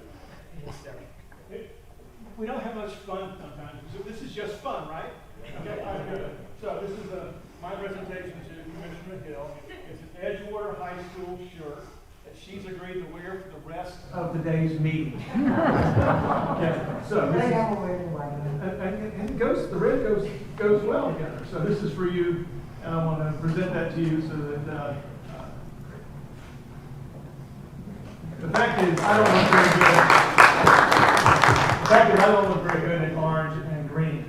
We don't have much fun sometimes. So this is just fun, right? Okay, all right, good. So this is my presentation to Commissioner Hill. It's an Edgewater High School shirt that she's agreed to wear for the rest of the day's meeting. Okay, so this is, and it goes, the red goes well together. So this is for you, and I want to present that to you so that. The fact is, I don't look very good. The fact is, I don't look very good in orange and green.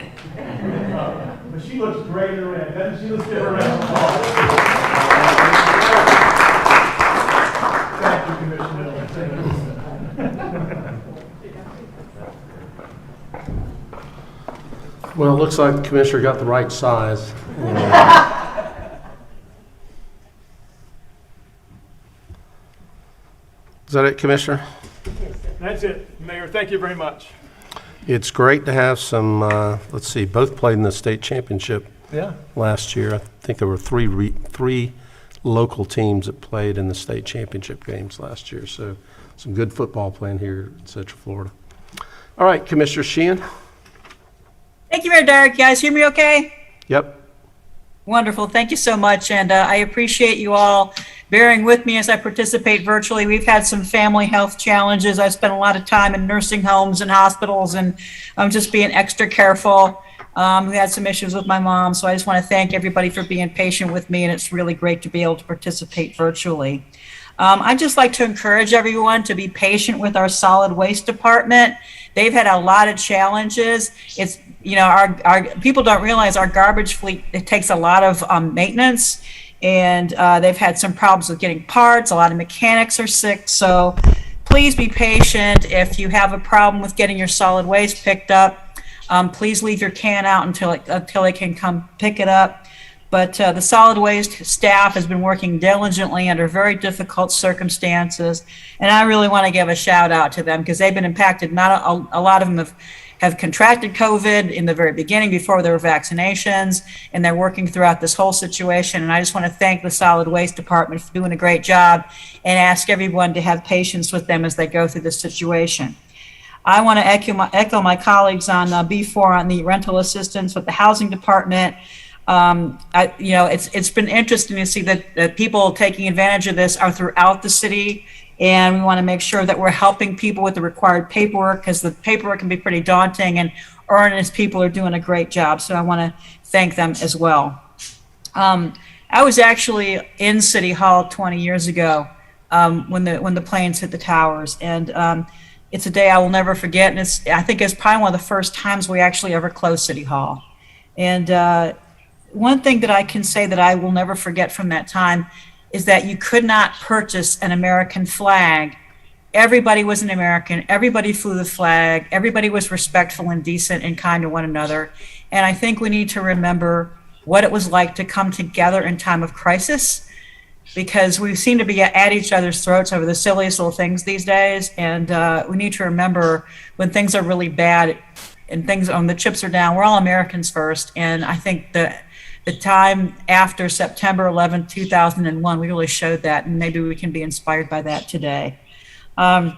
But she looks great in red. Doesn't she? Let's give her a round of applause. Thank you, Commissioner. Well, it looks like the Commissioner got the right size. Is that it, Commissioner? That's it, Mayor. Thank you very much. It's great to have some, let's see, both played in the state championship last year. I think there were three local teams that played in the state championship games last year. So some good football playing here in Central Florida. All right, Commissioner Sheehan. Thank you, Mayor Derek. You guys hear me okay? Yep. Wonderful. Thank you so much. And I appreciate you all bearing with me as I participate virtually. We've had some family health challenges. I spent a lot of time in nursing homes and hospitals, and I'm just being extra careful. We had some issues with my mom, so I just want to thank everybody for being patient with me, and it's really great to be able to participate virtually. I'd just like to encourage everyone to be patient with our solid waste department. They've had a lot of challenges. It's, you know, our people don't realize our garbage fleet, it takes a lot of maintenance, and they've had some problems with getting parts. A lot of mechanics are sick, so please be patient. If you have a problem with getting your solid waste picked up, please leave your can out until they can come pick it up. But the solid waste staff has been working diligently under very difficult circumstances, and I really want to give a shout out to them because they've been impacted. Not a lot of them have contracted COVID in the very beginning before there were vaccinations, and they're working throughout this whole situation. And I just want to thank the solid waste department for doing a great job and ask everyone to have patience with them as they go through this situation. I want to echo my colleagues on B4 on the rental assistance with the housing department. It's been interesting to see that people taking advantage of this are throughout the city. And we want to make sure that we're helping people with the required paperwork, because the paperwork can be pretty daunting, and Ordinance people are doing a great job. So I want to thank them as well. I was actually in City Hall 20 years ago when the planes hit the towers, and it's a day I will never forget. And I think it's probably one of the first times we actually ever closed City Hall. And one thing that I can say that I will never forget from that time is that you could not purchase an American flag. Everybody was an American. Everybody flew the flag. Everybody was respectful and decent and kind to one another. And I think we need to remember what it was like to come together in time of crisis, because we seem to be at each other's throats over the silliest little things these days. And we need to remember when things are really bad and things on the chips are down, we're all Americans first. And I think the time after September 11, 2001, we really showed that, and maybe we can be inspired by that today. On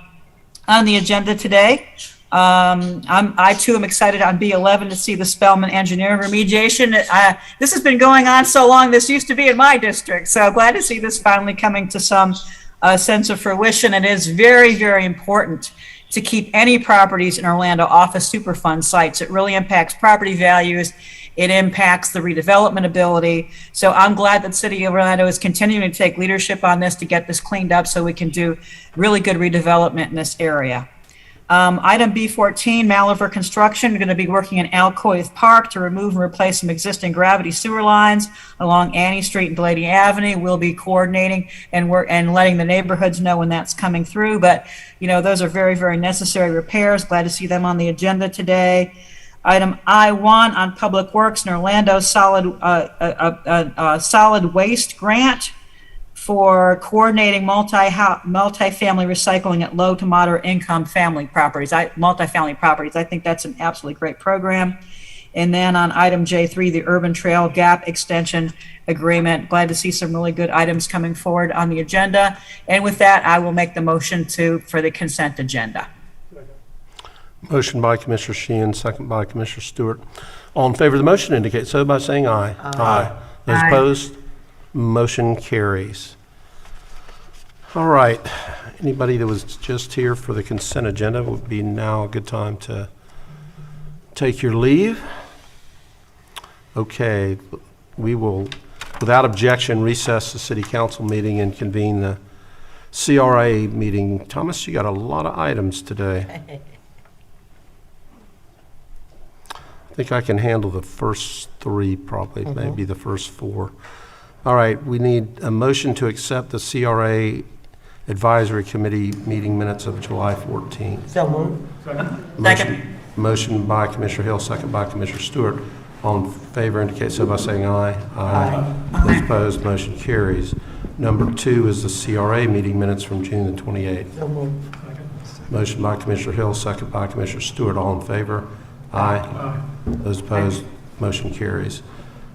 the agenda today, I too am excited on B11 to see the Spellman engineering remediation. This has been going on so long. This used to be in my district, so glad to see this finally coming to some sense of fruition. It is very, very important to keep any properties in Orlando off of Superfund sites. It really impacts property values. It impacts the redevelopment ability. So I'm glad that City of Orlando is continuing to take leadership on this to get this cleaned up so we can do really good redevelopment in this area. Item B14, Maliver Construction. We're going to be working in Alcoy Park to remove and replace some existing gravity sewer lines along Annie Street and Blady Avenue. We'll be coordinating and letting the neighborhoods know when that's coming through. But, you know, those are very, very necessary repairs. Glad to see them on the agenda today. Item I1 on Public Works in Orlando, solid waste grant for coordinating multifamily recycling at low to moderate income multifamily properties. I think that's an absolutely great program. And then on item J3, the Urban Trail Gap Extension Agreement. Glad to see some really good items coming forward on the agenda. And with that, I will make the motion for the consent agenda. Motion by Commissioner Sheehan, second by Commissioner Stewart. All in favor of the motion indicate so by saying aye. Aye. Those opposed, motion carries. All right. Anybody that was just here for the consent agenda would be now a good time to take your leave. Okay. We will, without objection, recess the City Council meeting and convene the CRA meeting. Thomas, you got a lot of items today. I think I can handle the first three, probably, maybe the first four. All right, we need a motion to accept the CRA Advisory Committee meeting minutes of July 14th. So moved. Motion by Commissioner Hill, second by Commissioner Stewart. All in favor indicate so by saying aye. Aye. Those opposed, motion carries. Number 2 is the CRA meeting minutes from June the 28th. So moved. Motion by Commissioner Hill, second by Commissioner Stewart. All in favor? Aye. Those opposed, motion carries.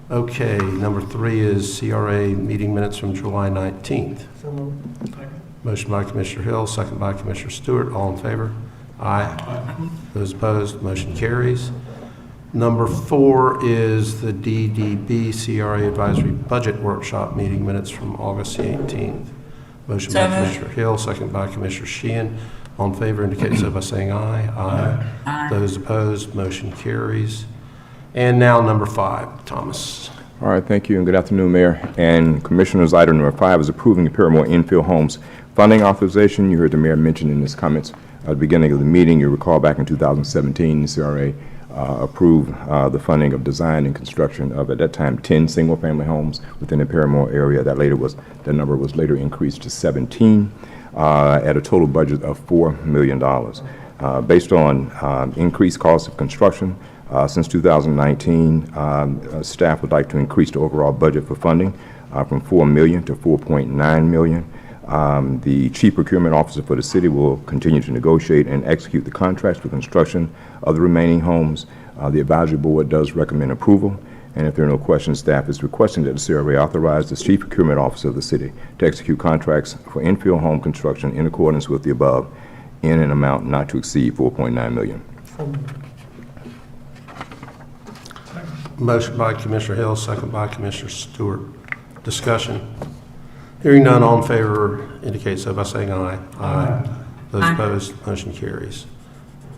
Okay, number 3 is CRA meeting minutes from July 19th. So moved. Motion by Commissioner Hill, second by Commissioner Stewart. All in favor? Aye. Those opposed, motion carries. Number 4 is the DDB CRA Advisory Budget Workshop meeting minutes from August 18th. Motion by Commissioner Hill, second by Commissioner Sheehan. All in favor indicate so by saying aye. Aye. Those opposed, motion carries. And now number 5, Thomas. All right, thank you, and good afternoon, Mayor and Commissioners. Item number 5 is approving the Paramore Infill Homes funding authorization. You heard the Mayor mention in his comments at the beginning of the meeting. You recall back in 2017, the CRA approved the funding of design and construction of, at that time, 10 single-family homes within the Paramore area. That number was later increased to 17 at a total budget of $4 million. Based on increased costs of construction since 2019, staff would like to increase the overall budget for funding from $4 million to $4.9 million. The Chief Procurement Officer for the city will continue to negotiate and execute the contracts for construction of the remaining homes. The advisory board does recommend approval, and if there are no questions, staff is requesting that the CRA authorize the Chief Procurement Officer of the city to execute contracts for infill home construction in accordance with the above in an amount not to exceed $4.9 million. Motion by Commissioner Hill, second by Commissioner Stewart. Discussion. Hearing none, all in favor indicate so by saying aye. Aye. Those opposed, motion carries.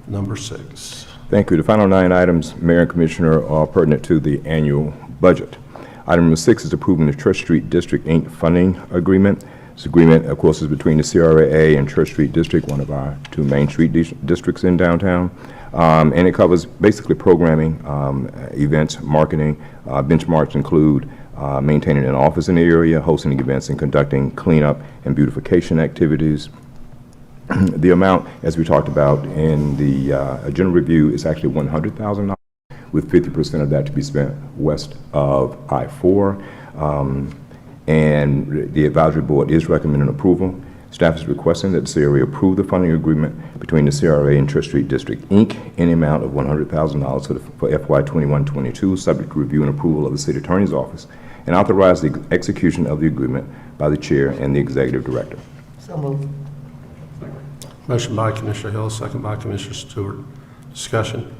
Number 6. Thank you. The final 9 items, Mayor and Commissioner, are pertinent to the annual budget. Item number 6 is approving the Church Street District, Inc. funding agreement. This agreement, of course, is between the CRA and Church Street District, one of our 2 Main Street districts in downtown. And it covers basically programming, events, marketing. Benchmarks include maintaining an office in the area, hosting events, and conducting cleanup and beautification activities. The amount, as we talked about in the general review, is actually $100,000, with 50% of that to be spent west of I-4. And the advisory board is recommending approval. Staff is requesting that the CRA approve the funding agreement between the CRA and Church Street District, Inc. in the amount of $100,000 for FY 21-22, subject to review and approval of the City Attorney's Office, and authorize the execution of the agreement by the Chair and the Executive Director. So moved. Motion by Commissioner Hill, second by Commissioner Stewart. Discussion.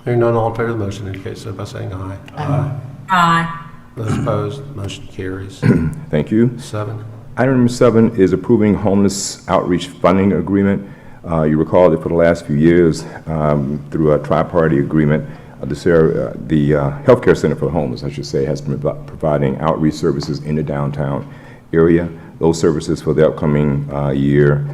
Hearing none, all in favor of the motion indicate so by saying aye. Aye. Aye. Those opposed, motion carries. Thank you. 7. Item number 7 is approving homeless outreach funding agreement. You recall that for the last few years, through a tri-party agreement, the Healthcare Center for the Homeless, I should say, has been providing outreach services in the downtown area. Those services for the upcoming year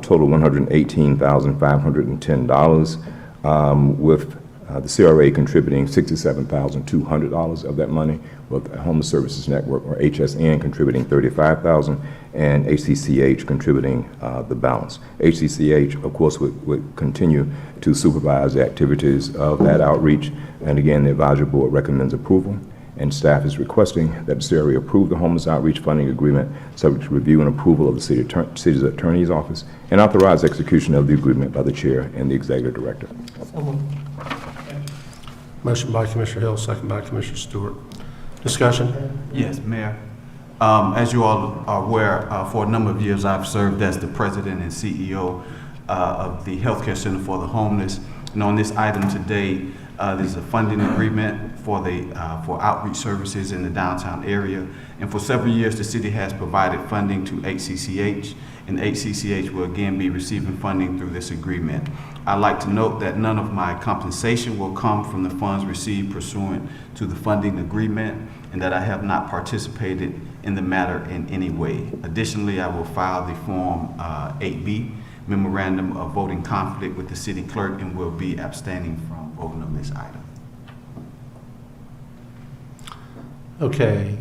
total $118,510, with the CRA contributing $67,200 of that money, with the Homeless Services Network, or HSN, contributing $35,000, and HCCH contributing the balance. HCCH, of course, would continue to supervise the activities of that outreach, and again, the advisory board recommends approval, and staff is requesting that the CRA approve the homeless outreach funding agreement, subject to review and approval of the City's Attorney's Office, and authorize execution of the agreement by the Chair and the Executive Director. So moved. Motion by Commissioner Hill, second by Commissioner Stewart. Discussion. Yes, Mayor. As you all are aware, for a number of years I've served as the President and CEO of the Healthcare Center for the Homeless. And on this item today, there's a funding agreement for outreach services in the downtown area. And for several years, the city has provided funding to HCCH, and HCCH will again be receiving funding through this agreement. I'd like to note that none of my compensation will come from the funds received pursuant to the funding agreement, and that I have not participated in the matter in any way. Additionally, I will file the Form 8B, Memorandum of Voting Conflict, with the City Clerk, and will be abstaining from voting on this item. Okay.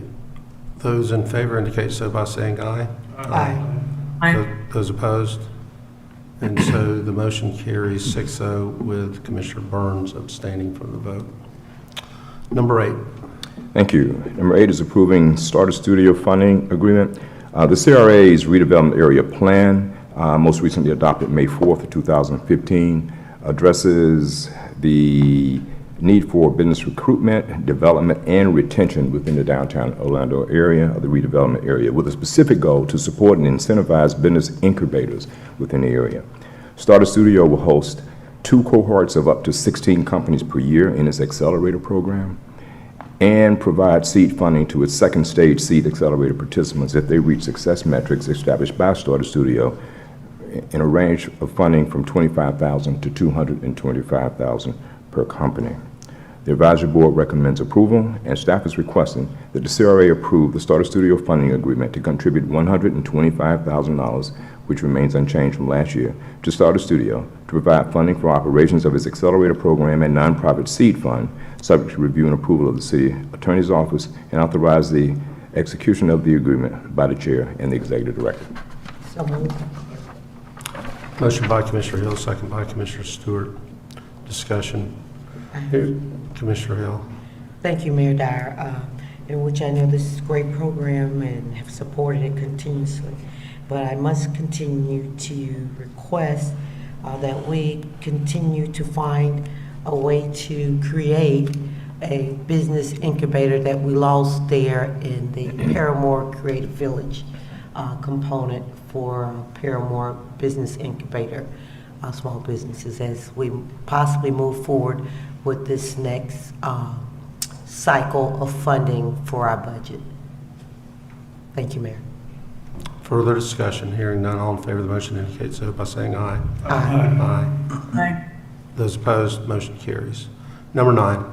Those in favor indicate so by saying aye. Aye. Those opposed? And so the motion carries 6-0 with Commissioner Burns abstaining from the vote. Number 8. Thank you. Number 8 is approving Starter Studio funding agreement. The CRA's redevelopment area plan, most recently adopted May 4th of 2015, addresses the need for business recruitment, development, and retention within the downtown Orlando area, of the redevelopment area, with a specific goal to support and incentivize business incubators within the area. Starter Studio will host 2 cohorts of up to 16 companies per year in its accelerator program, and provide seed funding to its second stage seed accelerator participants if they reach success metrics established by Starter Studio in a range of funding from $25,000 to $225,000 per company. The advisory board recommends approval, and staff is requesting that the CRA approve the Starter Studio funding agreement to contribute $125,000, which remains unchanged from last year, to Starter Studio to provide funding for operations of its accelerator program and nonprofit seed fund, subject to review and approval of the City Attorney's Office, and authorize the execution of the agreement by the Chair and the Executive Director. So moved. Motion by Commissioner Hill, second by Commissioner Stewart. Discussion. Here, Commissioner Hill. Thank you, Mayor Dyer, in which I know this is a great program and have supported it continuously. But I must continue to request that we continue to find a way to create a business incubator that we lost there in the Paramore Creative Village component for Paramore Business Incubator, small businesses, as we possibly move forward with this next cycle of funding for our budget. Thank you, Mayor. Further discussion? Hearing none, all in favor of the motion indicate so by saying aye. Aye. Aye. Those opposed, motion carries. Number 9.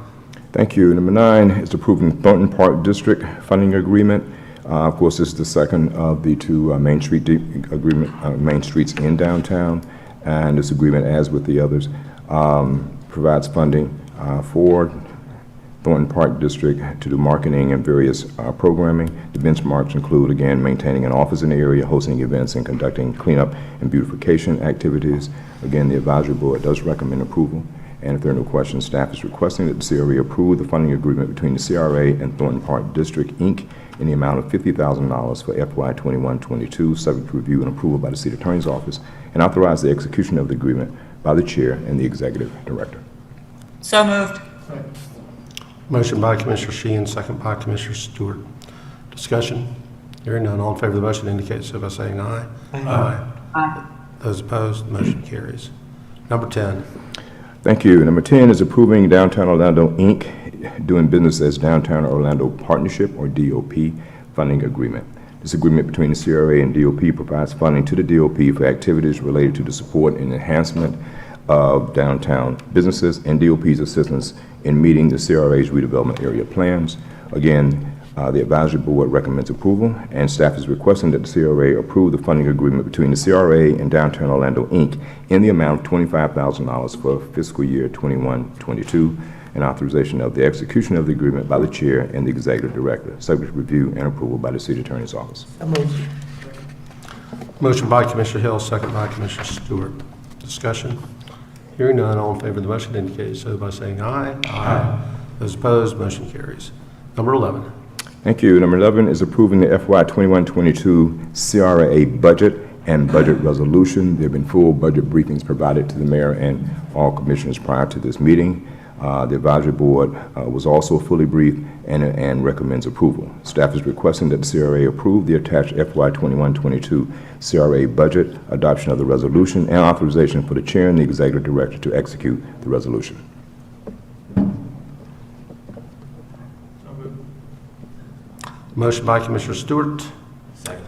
Thank you. Number 9 is approving Thornton Park District funding agreement. Of course, this is the second of the two Main Street Main Streets in downtown, and this agreement, as with the others, provides funding for Thornton Park District to do marketing and various programming. The benchmarks include, again, maintaining an office in the area, hosting events, and conducting cleanup and beautification activities. Again, the advisory board does recommend approval. And if there are no questions, staff is requesting that the CRA approve the funding agreement between the CRA and Thornton Park District, Inc. in the amount of $50,000 for FY 21-22, subject to review and approval by the City Attorney's Office, and authorize the execution of the agreement by the Chair and the Executive Director. So moved. Motion by Commissioner Sheehan, second by Commissioner Stewart. Discussion? Hearing none, all in favor of the motion indicate so by saying aye. Aye. Aye. Those opposed, motion carries. Number 10. Thank you. Number 10 is approving Downtown Orlando, Inc. doing business as Downtown Orlando Partnership, or DOP, funding agreement. This agreement between the CRA and DOP provides funding to the DOP for activities related to the support and enhancement of downtown businesses and DOP's assistance in meeting the CRA's redevelopment area plans. Again, the advisory board recommends approval, and staff is requesting that the CRA approve the funding agreement between the CRA and Downtown Orlando, Inc. in the amount of $25,000 for fiscal year 21-22, and authorization of the execution of the agreement by the Chair and the Executive Director, subject to review and approval by the City Attorney's Office. So moved. Motion by Commissioner Hill, second by Commissioner Stewart. Discussion? Hearing none, all in favor of the motion indicate so by saying aye. Aye. Those opposed, motion carries. Number 11. Thank you. Number 11 is approving the FY 21-22 CRA budget and budget resolution. There have been full budget briefings provided to the mayor and all commissioners prior to this meeting. The advisory board was also fully briefed and recommends approval. Staff is requesting that the CRA approve the attached FY 21-22 CRA budget, adoption of the resolution, and authorization for the chair and the executive director to execute the resolution. Motion by Commissioner Stewart. Second.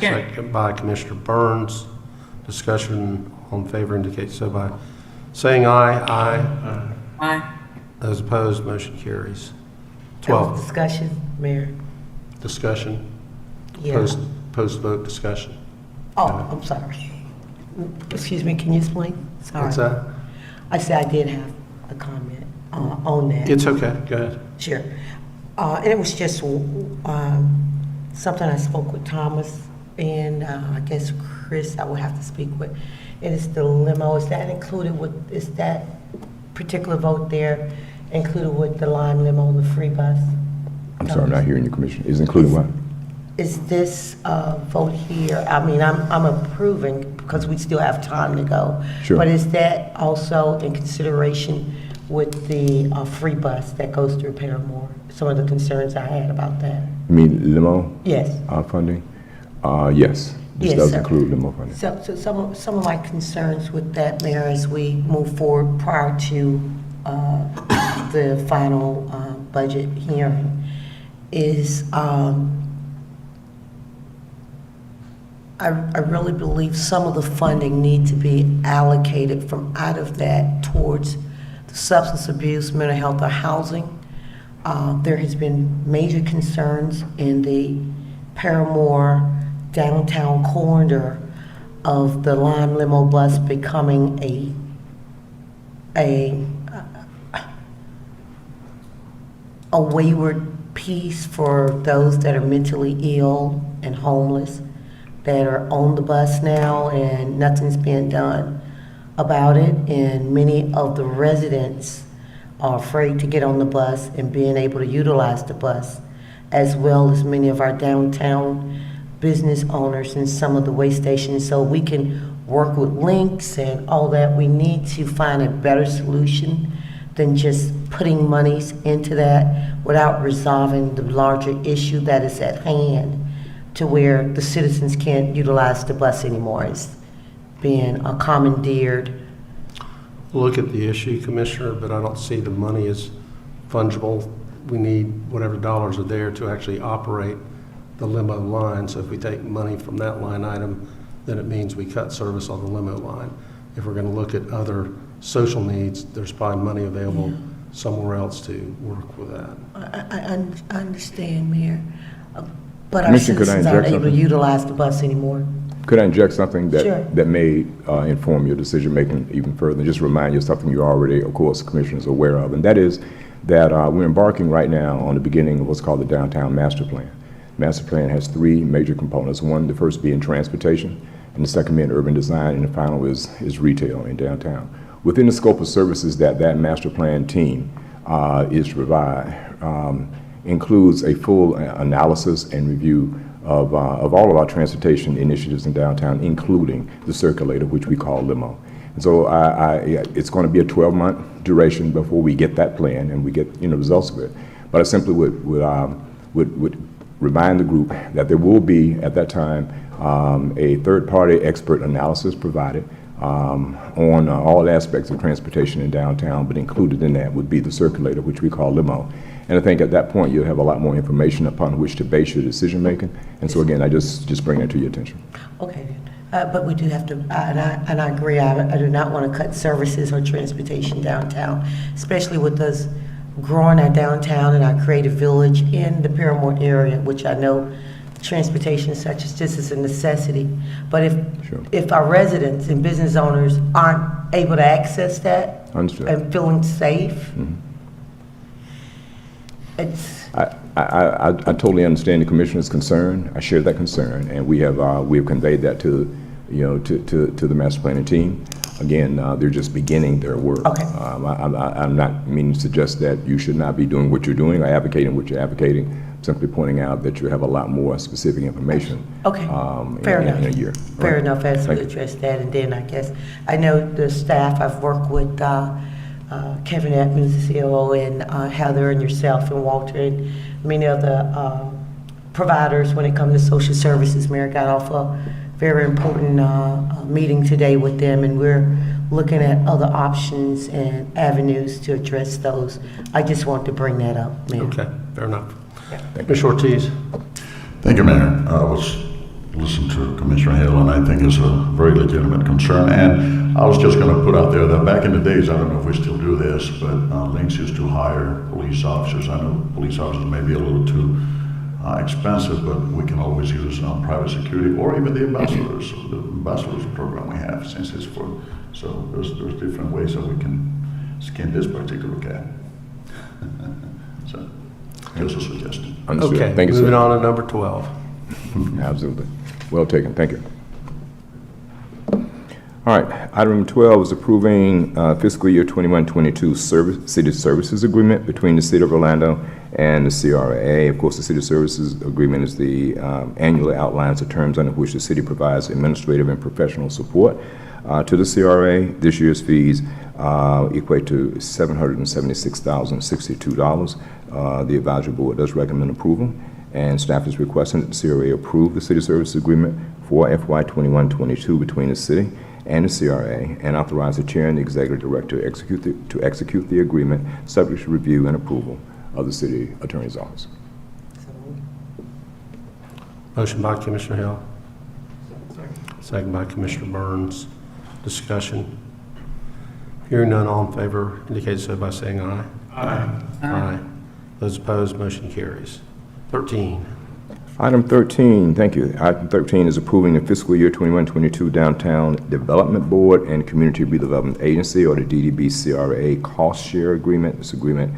Second by Commissioner Burns. Discussion, all in favor indicate so by saying aye. Aye. Aye. Those opposed, motion carries. That was 12. discussion, Mayor. Discussion. Yeah. Post-vote discussion. Oh, I'm sorry. Excuse me, can you explain? Sorry. What's that? I said I did have a comment on that. It's okay. Go ahead. Sure. And it was just something I spoke with Thomas and I guess Chris I would have to speak with. And it's the limo. Is that included with, is that particular vote there included with the Lime limo, the free bus? I'm sorry, I'm not hearing you, Commissioner. Is including what? Is this vote here, I mean, I'm approving because we still have time to go. Sure. But is that also in consideration with the free bus that goes through Paramore? Some of the concerns I had about that. You mean limo? Yes. Funding? Yes. This Yes, does sir. include limo funding. So some of my concerns with that, Mayor, as we move forward prior to the final budget hearing is I really believe some of the funding need to be allocated from out of that towards the substance abuse, mental health, or housing. There has been major concerns in the Paramore downtown corridor of the Lime limo bus becoming a wayward piece for those that are mentally ill and homeless that are on the bus now, and nothing's being done about it. And many of the residents are afraid to get on the bus and being able to utilize the bus, as well as many of our downtown business owners and some of the way stations. So we can work with links and all that. We need to find a better solution than just putting monies into that without resolving the larger issue that is at hand, to where the citizens can't utilize the bus anymore. It's being commandeered. Look at the issue, Commissioner, but I don't see the money as fungible. We need whatever dollars are there to actually operate the limo line. So if we take money from that line item, then it means we cut service on the limo line. If we're going to look at other social needs, there's probably money available somewhere else to work with that. I understand, Mayor, but our Commissioner, could I citizens aren't inject able to something? utilize the bus anymore. Could I inject something that, Sure. that may inform your decision-making even further? Just remind you of something you're already, of course, commissioners are aware of, and that is that we're embarking right now on the beginning of what's called the Downtown Master Plan. Master Plan has three major components. One, the first being transportation, and the second being urban design, and the final is retail in downtown. Within the scope of services that that master plan team is to provide includes a full analysis and review of all of our transportation initiatives in downtown, including the circulator, which we call limo. And so it's going to be a 12-month duration before we get that plan and we get results of it. But I simply would remind the group that there will be at that time a third-party expert analysis provided on all aspects of transportation in downtown, but included in that would be the circulator, which we call limo. And I think at that point you'll have a lot more information upon which to base your decision making. And so again, I just bring that to your attention. Okay, but we do have to, and I agree, I do not want to cut services or transportation downtown, especially with us growing our downtown and our creative village in the Paramore area, which I know transportation such as this is a necessity. But if our residents and business owners aren't able to access that and feeling safe, it's... I totally understand the commissioner's concern. I share that concern, and we have conveyed that to the master planning team. Again, they're just beginning their work. Okay. I'm not meaning to suggest that you should not be doing what you're doing or advocating what you're advocating. Simply pointing out that you have a lot more specific information. Okay. Fair enough. In a year. Fair enough, as we address that, and then I guess I know the staff. I've worked with Kevin Edmonds, the COO, and Heather, and yourself, and Walter, and many of the providers when it comes to social services. Mayor got off a very important meeting today with them, and we're looking at other options and avenues to address those. I just want to bring that up, Mayor. Okay, fair enough. Commissioner Ortiz. Thank you, Mayor. I was listening to Commissioner Hill, and I think it's a very legitimate concern. And I was just going to put out there that back in the days, I don't know if we still do this, but Lynx used to hire police officers. I know police officers may be a little too expensive, but we can always use private security or even the ambassadors program we have, since it's for. So there's different ways that we can skin this particular cat. So just a suggestion. Understood. Okay, thank you, moving sir. on to number 12. Absolutely. Well taken. Thank you. All right. Item 12 is approving fiscal year 21-22 city services agreement between the City of Orlando and the CRA. Of course, the city services agreement is the annually outlines the terms under which the city provides administrative and professional support to the CRA. This year's fees equate to $776,062. The advisory board does recommend approval, and staff is requesting that the CRA approve the city services agreement for FY 21-22 between the city and the CRA, and authorize the chair and the executive director to execute the agreement subject to review and approval of the city attorney's office. Motion by Commissioner Hill. Second by Commissioner Burns. Discussion. Hearing none, all in favor indicate so by saying aye. Aye. Aye. Those opposed, motion carries. 13. Item 13, thank you. Item 13 is approving the fiscal year 21-22 Downtown Development Board and Community Redevelopment Agency, or the DDB-CRA cost share agreement. This agreement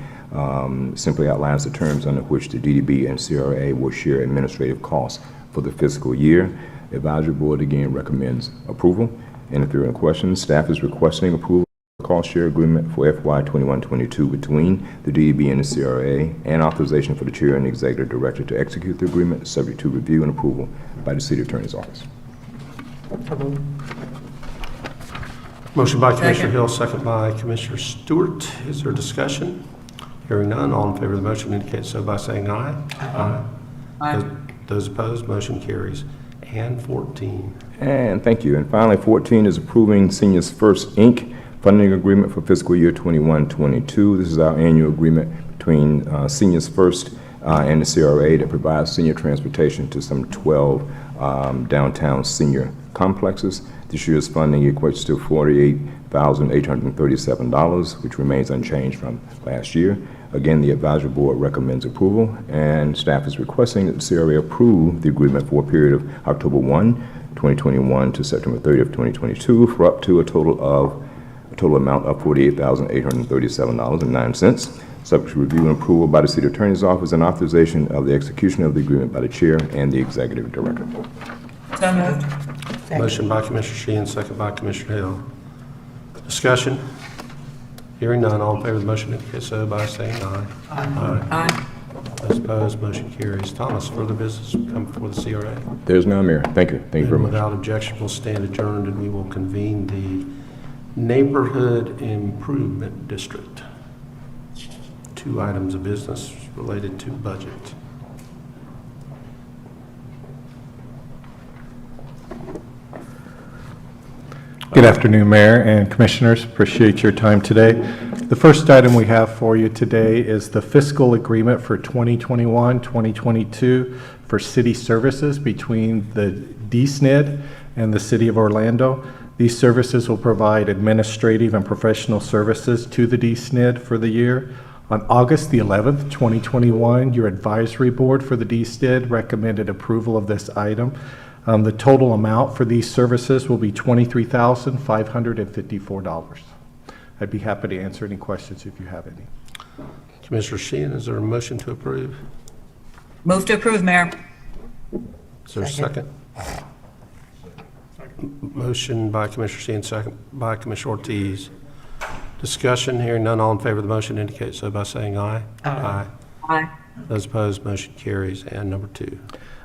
simply outlines the terms under which the DDB and CRA will share administrative costs for the fiscal year. The advisory board again recommends approval. And if there are any questions, staff is requesting approval of the cost share agreement for FY 21-22 between the DDB and the CRA, and authorization for the chair and the executive director to execute the agreement subject to review and approval by the city attorney's office. Motion by Commissioner Hill, second by Commissioner Stewart. Is there discussion? Hearing none, all in favor of the motion indicate so by saying aye. Aye. Aye. Those opposed, motion carries. And 14. And thank you. And finally, 14 is approving Seniors First, Inc. funding agreement for fiscal year 21-22. This is our annual agreement between Seniors First and the CRA that provides senior transportation to some 12 downtown senior complexes. This year's funding equates to $48,837, which remains unchanged from last year. Again, the advisory board recommends approval, and staff is requesting that the CRA approve the agreement for a period of October 1, 2021 to September 30th, 2022 for up to a total amount of $48,837.09, subject to review and approval by the City Attorney's Office and authorization of the execution of the agreement by the Chair and the Executive Director. So moved. Motion by Commissioner Sheehan, second by Commissioner Hill. Discussion? Hearing none, all in favor of the motion indicate so by saying aye. Aye. Those opposed, motion carries. Thomas, further business come before the CRA? There's none, Mayor. Thank you. Thank you very much. Without objection, we'll stand adjourned and we will convene the Neighborhood Improvement District. 2 items of business related to budget. Good afternoon, Mayor and Commissioners. Appreciate your time today. The first item we have for you today is the fiscal agreement for 2021-2022 for city services between the DSNID and the City of Orlando. These services will provide administrative and professional services to the DSNID for the year. On August the 11th, 2021, your advisory board for the DSNID recommended approval of this item. The total amount for these services will be $23,554. I'd be happy to answer any questions if you have any. Commissioner Sheehan, is there a motion to approve? Move to approve, Mayor. Is there a second? Motion by Commissioner Sheehan, second by Commissioner Ortiz. Discussion, hearing none, all in favor of the motion indicate so by saying aye. Aye. Aye. Those opposed, motion carries. And number 2.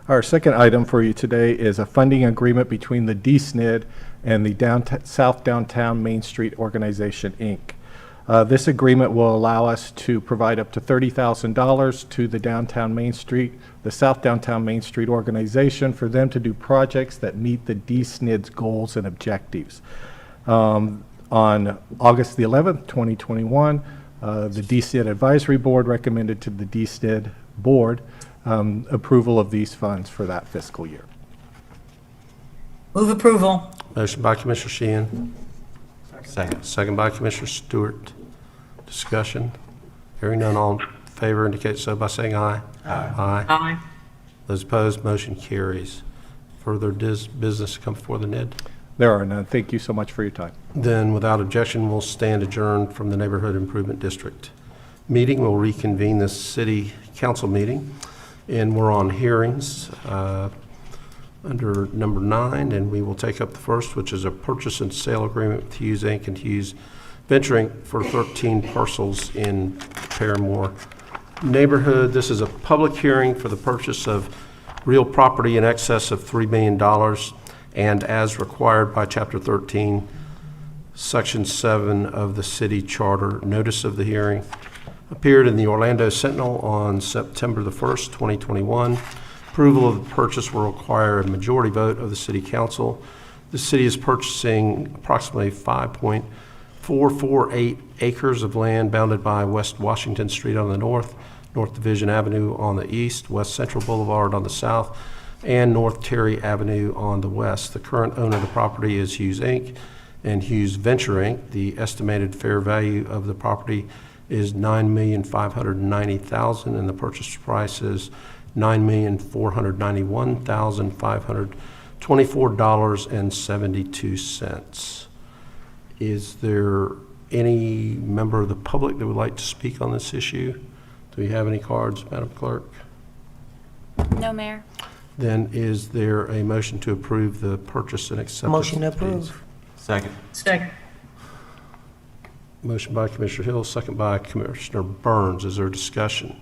Our second item for you today is a funding agreement between the DSNID and the South Downtown Main Street Organization, Inc. This agreement will allow us to provide up to $30,000 to the South Downtown Main Street Organization for them to do projects that meet the DSNID's goals and objectives. On August the 11th, 2021, the DSNID Advisory Board recommended to the DSNID Board approval of these funds for that fiscal year. Move approval. Motion by Commissioner Sheehan. Second by Commissioner Stewart. Discussion. Hearing none, all in favor indicate so by saying aye. Aye. Aye. Those opposed, motion carries. Further business to come before the NID? There are none. Thank you so much for your time. Then, without objection, we'll stand adjourned from the Neighborhood Improvement District meeting. We'll reconvene this City Council meeting. And we're on hearings under number 9, and we will take up the first, which is a purchase and sale agreement with Hughes Inc. and Hughes Venture Inc. for 13 parcels in Paramore neighborhood. This is a public hearing for the purchase of real property in excess of $3 million, and as required by Chapter 13, Section 7 of the City Charter. Notice of the hearing appeared in the Orlando Sentinel on September the 1st, 2021. Approval of the purchase will require a majority vote of the City Council. The city is purchasing approximately 5.448 acres of land bounded by West Washington Street on the north, North Division Avenue on the east, West Central Boulevard on the south, and North Terry Avenue on the west. The current owner of the property is Hughes Inc. and Hughes Venture Inc. The estimated fair value of the property is $9,590,000, and the purchase price is $9,491,524.72. Is there any member of the public that would like to speak on this issue? Do we have any cards, Madam Clerk? No, Mayor. Then is there a motion to approve the purchase and acceptance? Motion to approve. Second. Second. Motion by Commissioner Hill, second by Commissioner Burns. Is there discussion?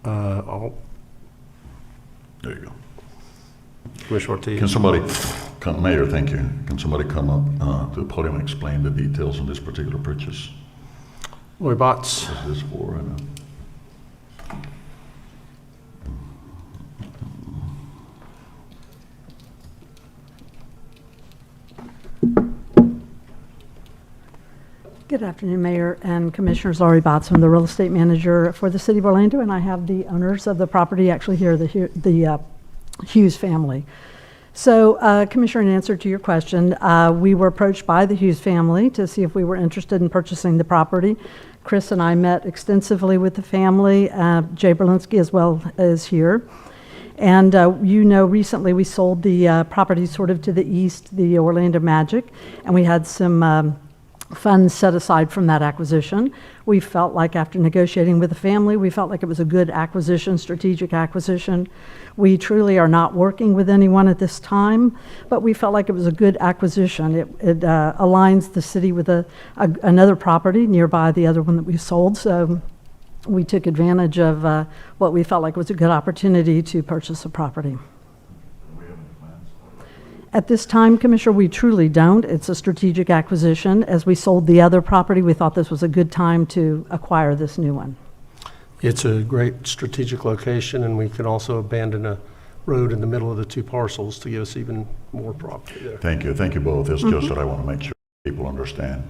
There you go. Commissioner Ortiz. Can somebody, Mayor, thank you. Can somebody come up to the podium and explain the details on this particular purchase? Lori Botts. What is this for? Good afternoon, Mayor and Commissioners. Laurie Botts, I'm the real estate manager for the City of Orlando, and I have the owners of the property actually here, the Hughes family. So, Commissioner, in answer to your question, we were approached by the Hughes family to see if we were interested in purchasing the property. Chris and I met extensively with the family. Jay Berlinski as well is here. And recently we sold the property sort of to the east, the Orlando Magic, and we had some funds set aside from that acquisition. We felt like after negotiating with the family, we felt like it was a good acquisition, strategic acquisition. We truly are not working with anyone at this time, but we felt like it was a good acquisition. It aligns the city with another property nearby the other one that we sold. So we took advantage of what we felt like was a good opportunity to purchase a property. At this time, Commissioner, we truly don't. It's a strategic acquisition. As we sold the other property, we thought this was a good time to acquire this new one. It's a great strategic location, and we can also abandon a road in the middle of the two parcels to give us even more property there. Thank you both. It's just that I want to make sure people understand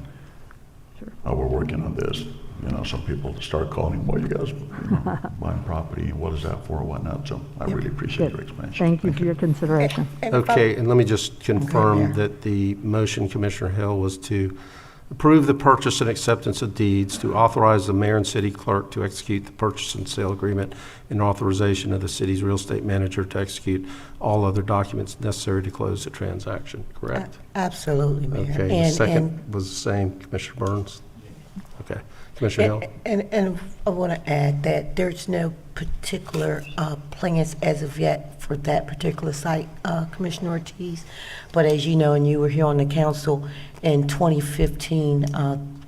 how we're working on this. You know, some people start calling, well, you guys buying property, what is that for, whatnot. So I really appreciate your explanation. Thank you for your consideration. Okay, and let me just confirm that the motion, Commissioner Hill, was to approve the purchase and acceptance of deeds, to authorize the mayor and city clerk to execute the purchase and sale agreement, and authorization of the city's real estate manager to execute all other documents necessary to close the transaction, correct? Absolutely, Mayor. Okay, the second was the same, Commissioner Burns? Okay. Commissioner Hill? And I want to add that there's no particular plans as of yet for that particular site, Commissioner Ortiz. But as you know, and you were here on the council in 2015,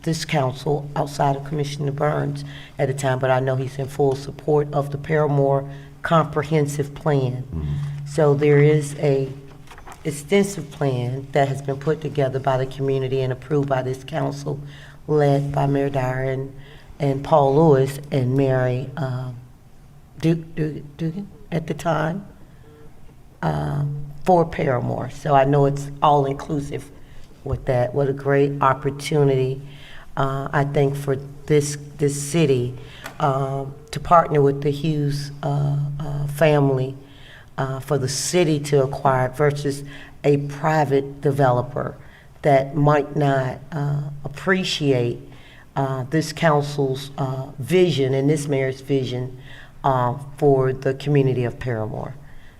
this council, outside of Commissioner Burns at the time, but I know he's in full support of the Paramore Comprehensive Plan. So there is a extensive plan that has been put together by the community and approved by this council, led by Mayor Dyer and Paul Lewis and Mary Dugan at the time for Paramore. So I know it's all inclusive with that. What a great opportunity, I think, for this city to partner with the Hughes family for the city to acquire versus a private developer that might not appreciate this council's vision and this mayor's vision for the community of Paramore.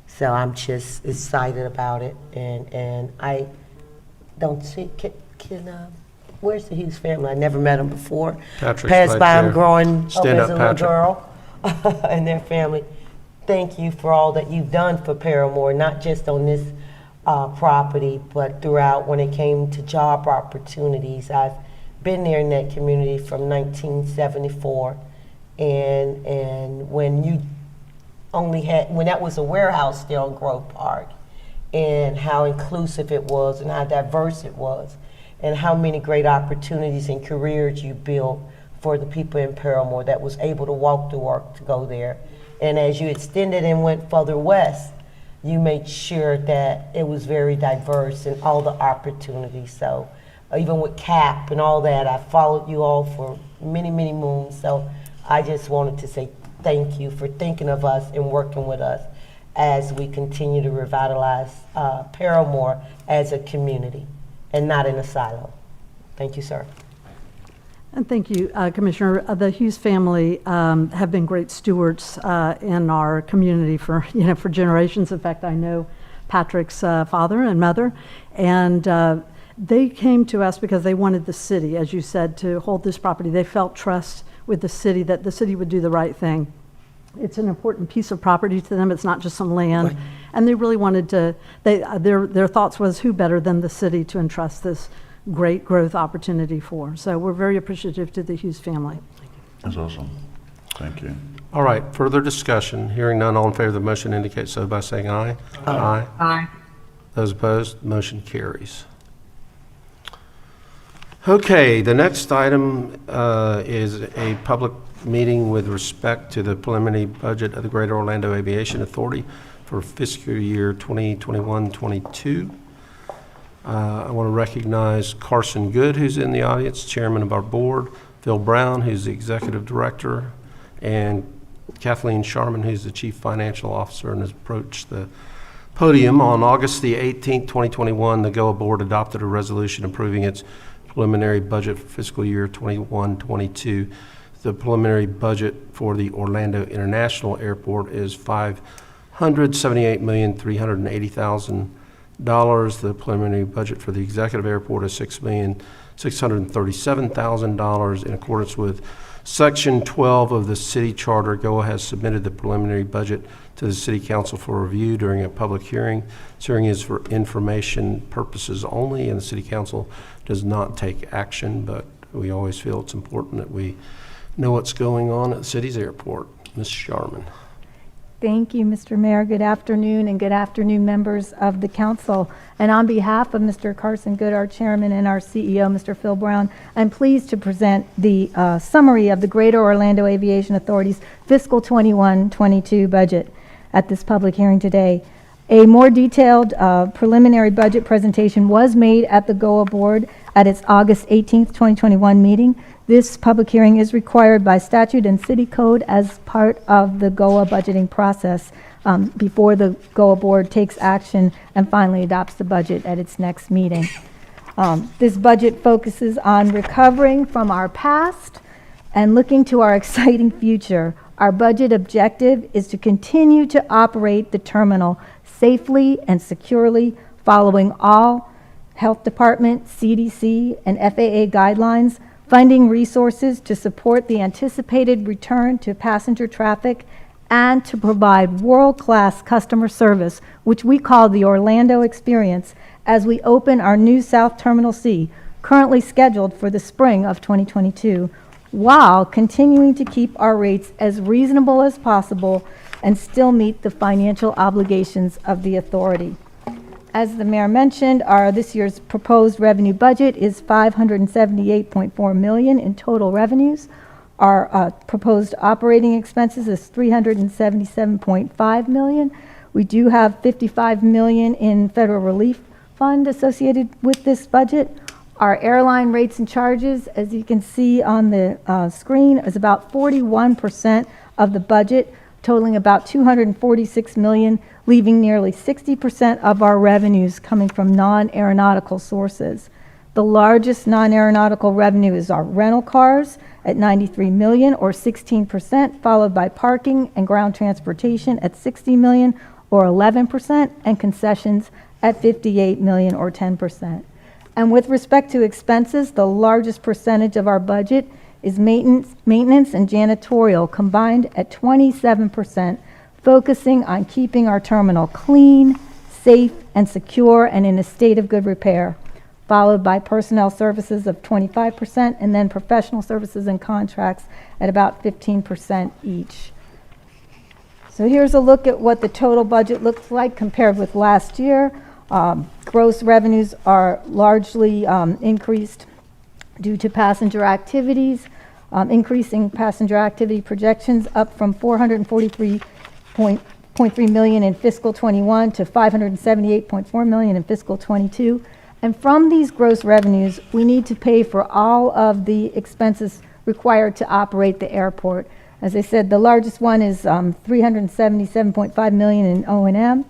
So I'm just excited about it, and I don't see, where's the Hughes family? I never met them before. Patrick's Passed right by there. them growing up Stand as up, a little Patrick. girl and their family. Thank you for all that you've done for Paramore, not just on this property, but throughout when it came to job opportunities. I've been there in that community from 1974, and when you only had, when that was a warehouse there on Grove Park, and how inclusive it was and how diverse it was, and how many great opportunities and careers you built for the people in Paramore that was able to walk to work to go there. And as you extended and went further west, you made sure that it was very diverse in all the opportunities. So even with CAP and all that, I followed you all for many, many moons. So I just wanted to say thank you for thinking of us and working with us as we continue to revitalize Paramore as a community and not in a silo. Thank you, sir. And thank you, Commissioner. The Hughes family have been great stewards in our community for generations. In fact, I know Patrick's father and mother, and they came to us because they wanted the city, as you said, to hold this property. They felt trust with the city, that the city would do the right thing. It's an important piece of property to them. It's not just some land. Right. And they really wanted to, their thoughts was, who better than the city to entrust this great growth opportunity for. So we're very appreciative to the Hughes family. That's awesome. Thank you. All right, further discussion. Hearing none, all in favor of the motion indicate so by saying aye. Aye. Aye. Those opposed, motion carries. Okay, the next item is a public meeting with respect to the preliminary budget of the Greater Orlando Aviation Authority for fiscal year 2021-22. I want to recognize Carson Good, who's in the audience, chairman of our board, Phil Brown, who's the executive director, and Kathleen Sharman, who's the chief financial officer and has approached the podium. On August the 18th, 2021, the GOA board adopted a resolution approving its preliminary budget for fiscal year 21-22. The preliminary budget for the Orlando International Airport is $578,380,000. The preliminary budget for the executive airport is $6,637,000. In accordance with Section 12 of the city charter, GOA has submitted the preliminary budget to the city council for review during a public hearing. This hearing is for information purposes only, and the city council does not take action, but we always feel it's important that we know what's going on at the city's airport. Ms. Sharman. Thank you, Mr. Mayor. Good afternoon, and good afternoon, members of the council. And on behalf of Mr. Carson Good, our chairman, and our CEO, Mr. Phil Brown, I'm pleased to present the summary of the Greater Orlando Aviation Authority's fiscal 21-22 budget at this public hearing today. A more detailed preliminary budget presentation was made at the GOA board at its August 18th, 2021 meeting. This public hearing is required by statute and city code as part of the GOA budgeting process before the GOA board takes action and finally adopts the budget at its next meeting. This budget focuses on recovering from our past and looking to our exciting future. Our budget objective is to continue to operate the terminal safely and securely, following all Health Department, CDC, and FAA guidelines, funding resources to support the anticipated return to passenger traffic, and to provide world-class customer service, which we call the Orlando Experience, as we open our new South Terminal C, currently scheduled for the spring of 2022, while continuing to keep our rates as reasonable as possible and still meet the financial obligations of the authority. As the mayor mentioned, this year's proposed revenue budget is $578.4 million in total revenues. Our proposed operating expenses is $377.5 million. We do have $55 million in federal relief fund associated with this budget. Our airline rates and charges, as you can see on the screen, is about 41% of the budget, totaling about $246 million, leaving nearly 60% of our revenues coming from non-aeronautical sources. The largest non-aeronautical revenue is our rental cars at $93 million, or 16%, followed by parking and ground transportation at $60 million, or 11%, and concessions at $58 million, or 10%. And with respect to expenses, the largest percentage of our budget is maintenance and janitorial, combined at 27%, focusing on keeping our terminal clean, safe, and secure, and in a state of good repair, followed by personnel services of 25%, and then professional services and contracts at about 15% each. So here's a look at what the total budget looks like compared with last year. Gross revenues are largely increased due to passenger activities, increasing passenger activity projections up from $443.3 million in fiscal 21 to $578.4 million in fiscal 22. And from these gross revenues, we need to pay for all of the expenses required to operate the airport. As I said, the largest one is $377.5 million in O&M.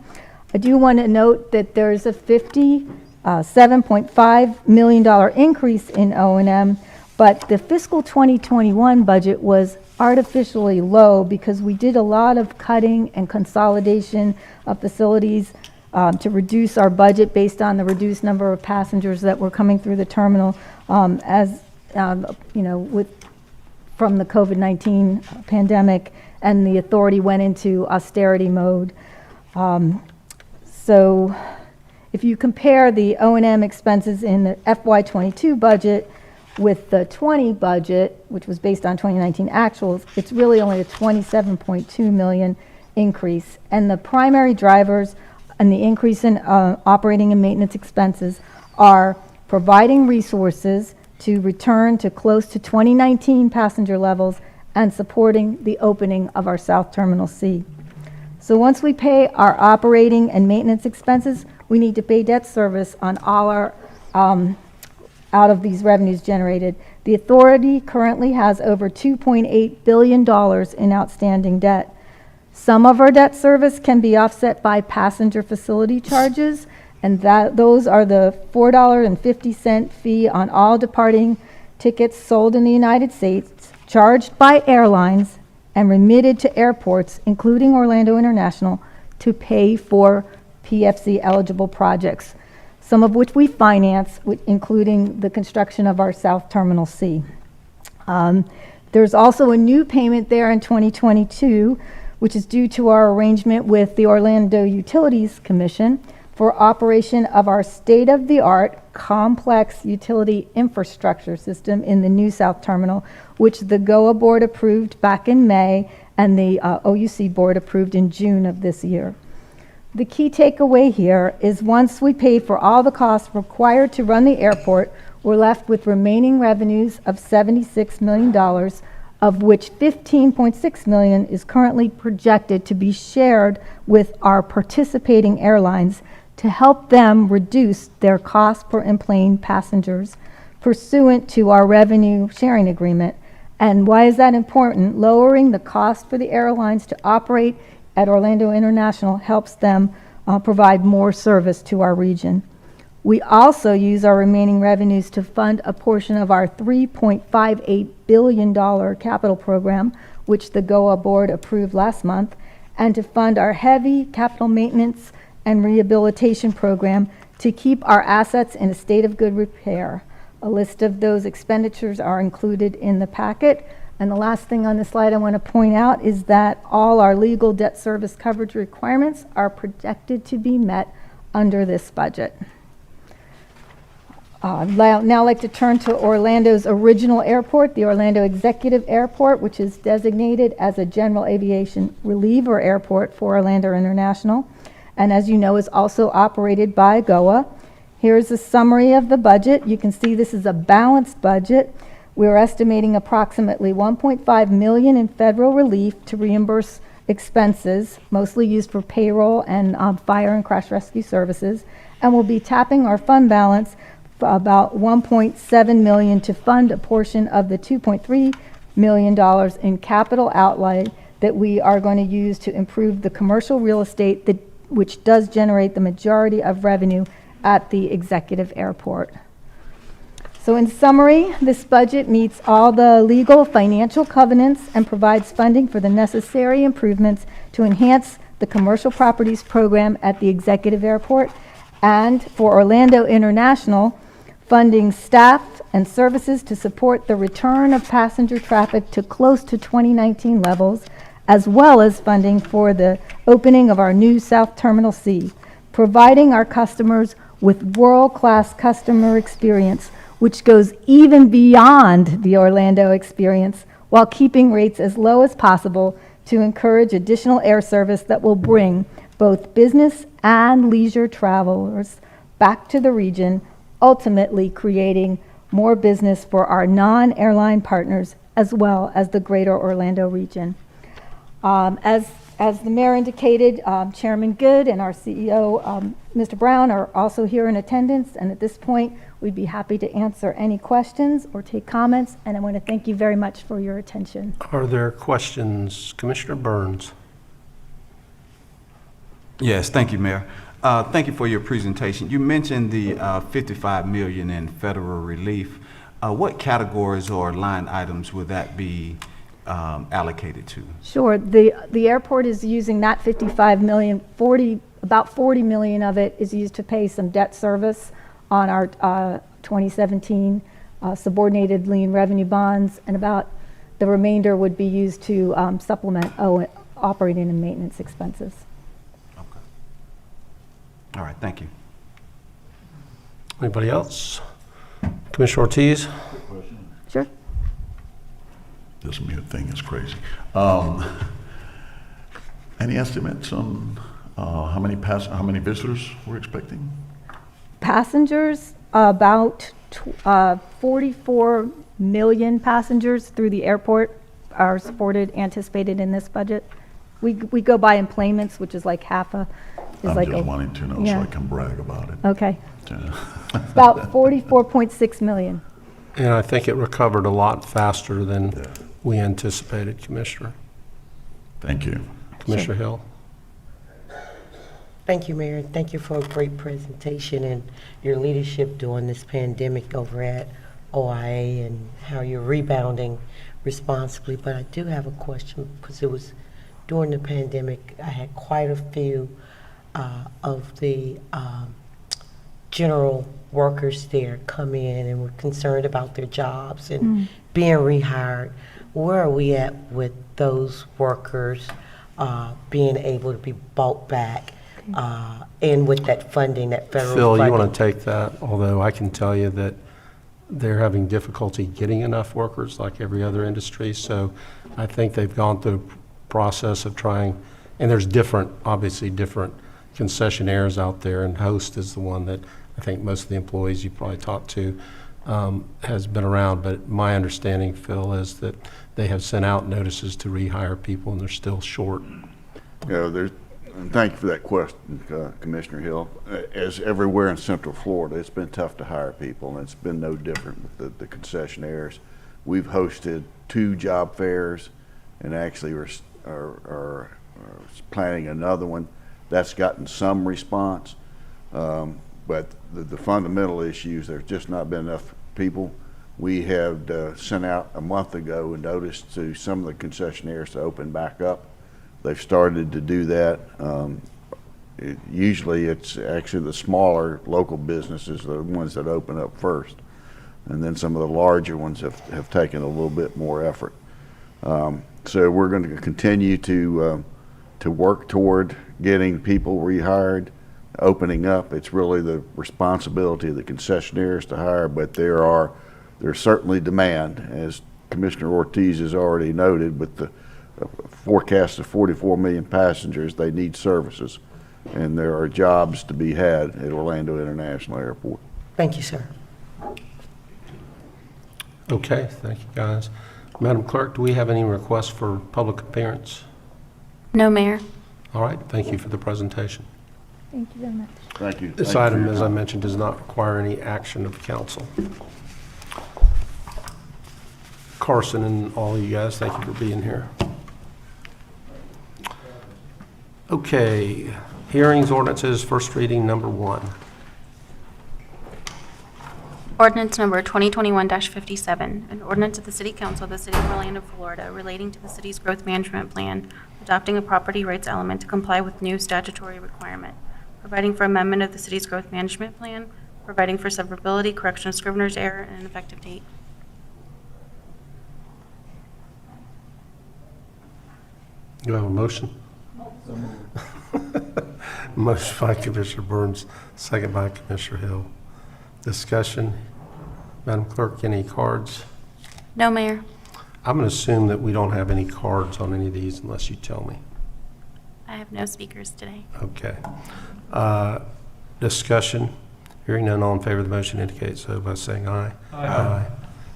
I do want to note that there's a $57.5 million increase in O&M, but the fiscal 2021 budget was artificially low because we did a lot of cutting and consolidation of facilities to reduce our budget based on the reduced number of passengers that were coming through the terminal from the COVID-19 pandemic, and the authority went into austerity mode. So if you compare the O&M expenses in the FY22 budget with the 20 budget, which was based on 2019 actuals, it's really only a $27.2 million increase. And the primary drivers and the increase in operating and maintenance expenses are providing resources to return to close to 2019 passenger levels and supporting the opening of our South Terminal C. So once we pay our operating and maintenance expenses, we need to pay debt service on all our, out of these revenues generated. The authority currently has over $2.8 billion in outstanding debt. Some of our debt service can be offset by passenger facility charges, and those are the $4.50 fee on all departing tickets sold in the United States, charged by airlines and remitted to airports, including Orlando International, to pay for PFC eligible projects, some of which we finance, including the construction of our South Terminal C. There's also a new payment there in 2022, which is due to our arrangement with the Orlando Utilities Commission for operation of our state-of-the-art complex utility infrastructure system in the new South Terminal, which the GOA board approved back in May and the OUC board approved in June of this year. The key takeaway here is once we pay for all the costs required to run the airport, we're left with remaining revenues of $76 million, of which $15.6 million is currently projected to be shared with our participating airlines to help them reduce their cost per in-plane passengers pursuant to our revenue sharing agreement. And why is that important? Lowering the cost for the airlines to operate at Orlando International helps them provide more service to our region. We also use our remaining revenues to fund a portion of our $3.58 billion capital program, which the GOA board approved last month, and to fund our heavy capital maintenance and rehabilitation program to keep our assets in a state of good repair. A list of those expenditures are included in the packet. And the last thing on this slide I want to point out is that all our legal debt service coverage requirements are projected to be met under this budget. I'd now like to turn to Orlando's original airport, the Orlando Executive Airport, which is designated as a general aviation reliever airport for Orlando International, and as you know is also operated by GOA. Here's a summary of the budget. You can see this is a balanced budget. We're estimating approximately $1.5 million in federal relief to reimburse expenses, mostly used for payroll and fire and crash rescue services, and we'll be tapping our fund balance for about $1.7 million to fund a portion of the $2.3 million in capital outlay that we are going to use to improve the commercial real estate which does generate the majority of revenue at the executive airport. So in summary, this budget meets all the legal financial covenants and provides funding for the necessary improvements to enhance the commercial properties program at the executive airport, and for Orlando International, funding staff and services to support the return of passenger traffic to close to 2019 levels, as well as funding for the opening of our new South Terminal C, providing our customers with world-class customer experience, which goes even beyond the Orlando experience, while keeping rates as low as possible to encourage additional air service that will bring both business and leisure travelers back to the region, ultimately creating more business for our non-airline partners as well as the greater Orlando region. As the mayor indicated, Chairman Good and our CEO, Mr. Brown, are also here in attendance, and at this point, we'd be happy to answer any questions or take comments, and I want to thank you very much for your attention. Are there questions? Commissioner Burns. Yes, thank you, Mayor. Thank you for your presentation. You mentioned the $55 million in federal relief. What categories or line items would that be allocated to? Sure. The airport is using that $55 million. About $40 million of it is used to pay some debt service on our 2017 subordinated lien revenue bonds, and about the remainder would be used to supplement operating and maintenance expenses. Okay. All right, thank you. Anybody else? Commissioner Ortiz? Sure. This mute thing is crazy. Any estimates on how many visitors we're expecting? Passengers, about 44 million passengers through the airport are anticipated in this budget. We go by enplanements, which is like half a is I'm like just a- wanting to know so yeah. I can brag about it. Okay. Yeah. It's about 44.6 million. And I think it recovered a lot faster than we anticipated, Commissioner. Thank you. Commissioner Hill? Thank you, Mayor. Thank you for a great presentation and your leadership during this pandemic over at OIA and how you're rebounding responsibly. But I do have a question because it was during the pandemic, I had quite a few of the general workers there come in and were concerned about their jobs and being rehired. Where are we at with those workers being able to be brought back and with that funding, that federal Phil, funding? you want to take that? Although I can tell you that they're having difficulty getting enough workers like every other industry. So I think they've gone through a process of trying, and there's obviously different concessionaires out there, and Host is the one that I think most of the employees you probably talked to has been around. But my understanding, Phil, is that they have sent out notices to rehire people and they're still short. And thank you for that question, Commissioner Hill. As everywhere in Central Florida, it's been tough to hire people, and it's been no different with the concessionaires. We've hosted 2 job fairs, and actually are planning another one. That's gotten some response, but the fundamental issues, there's just not been enough people. We have sent out a month ago a notice to some of the concessionaires to open back up. They've started to do that. Usually it's actually the smaller local businesses, the ones that open up first. And then some of the larger ones have taken a little bit more effort. So we're going to continue to work toward getting people rehired, opening up. It's really the responsibility of the concessionaires to hire, but there's certainly demand, as Commissioner Ortiz has already noted, with the forecast of 44 million passengers. They need services, and there are jobs to be had at Orlando International Airport. Thank you, sir. Okay, thank you, guys. Madam Clerk, do we have any requests for public appearance? No, Mayor. All right, thank you for the presentation. Thank you very much. Thank you. This Thank you item, for your as I time. mentioned, does not require any action of council. Carson and all of you guys, thank you for being here. Okay, hearings, ordinances, first reading, number 1. Ordinance number 2021-57, an ordinance of the City Council of the City of Orlando, Florida, relating to the city's growth management plan, adopting a property rights element to comply with new statutory requirement, providing for amendment of the city's growth management plan, providing for severability, correction of scrivener's error, and an effective date. You have a motion? Motion by Commissioner Burns, second by Commissioner Hill. Discussion. Madam Clerk, any cards? No, Mayor. I'm going to assume that we don't have any cards on any of these unless you tell me. I have no speakers today. Okay. Discussion. Hearing none, all in favor of the motion indicate so by saying aye. Aye.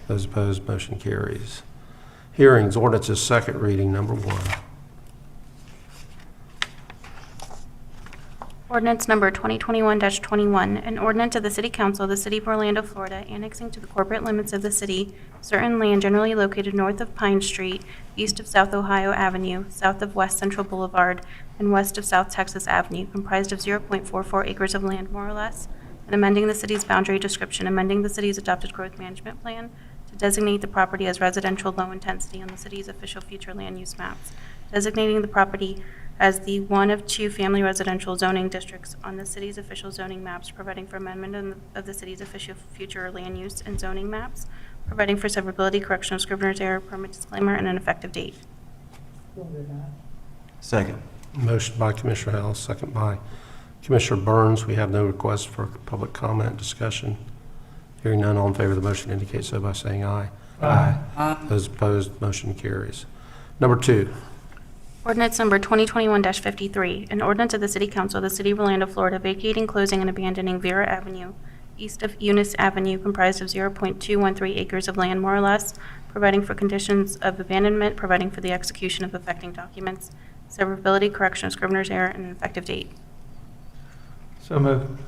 Those opposed, motion carries. Hearings, ordinances, second reading, number 1. Ordinance number 2021-21, an ordinance of the City Council of the City of Orlando, Florida, annexing to the corporate limits of the city certain land generally located north of Pine Street, east of South Ohio Avenue, south of West Central Boulevard, and west of South Texas Avenue, comprised of 0.44 acres of land, more or less, and amending the city's boundary description, amending the city's adopted growth management plan to designate the property as residential low intensity on the city's official future land use maps, designating the property as the one of 2 family residential zoning districts on the city's official zoning maps, providing for amendment of the city's official future land use and zoning maps, providing for severability, correction of scrivener's error, permit disclaimer, and an effective date. Second. Motion by Commissioner Howell, second by Commissioner Burns. We have no request for public comment, discussion. Hearing none, all in favor of the motion indicate so by saying aye. Aye. Those opposed, motion carries. Number 2. Ordinance number 2021-53, an ordinance of the City Council of the City of Orlando, Florida, vacating, closing, and abandoning Vera Avenue, east of Eunice Avenue, comprised of 0.213 acres of land, more or less, providing for conditions of abandonment, providing for the execution of affecting documents, severability, correction of scrivener's error, and an effective date. So moved.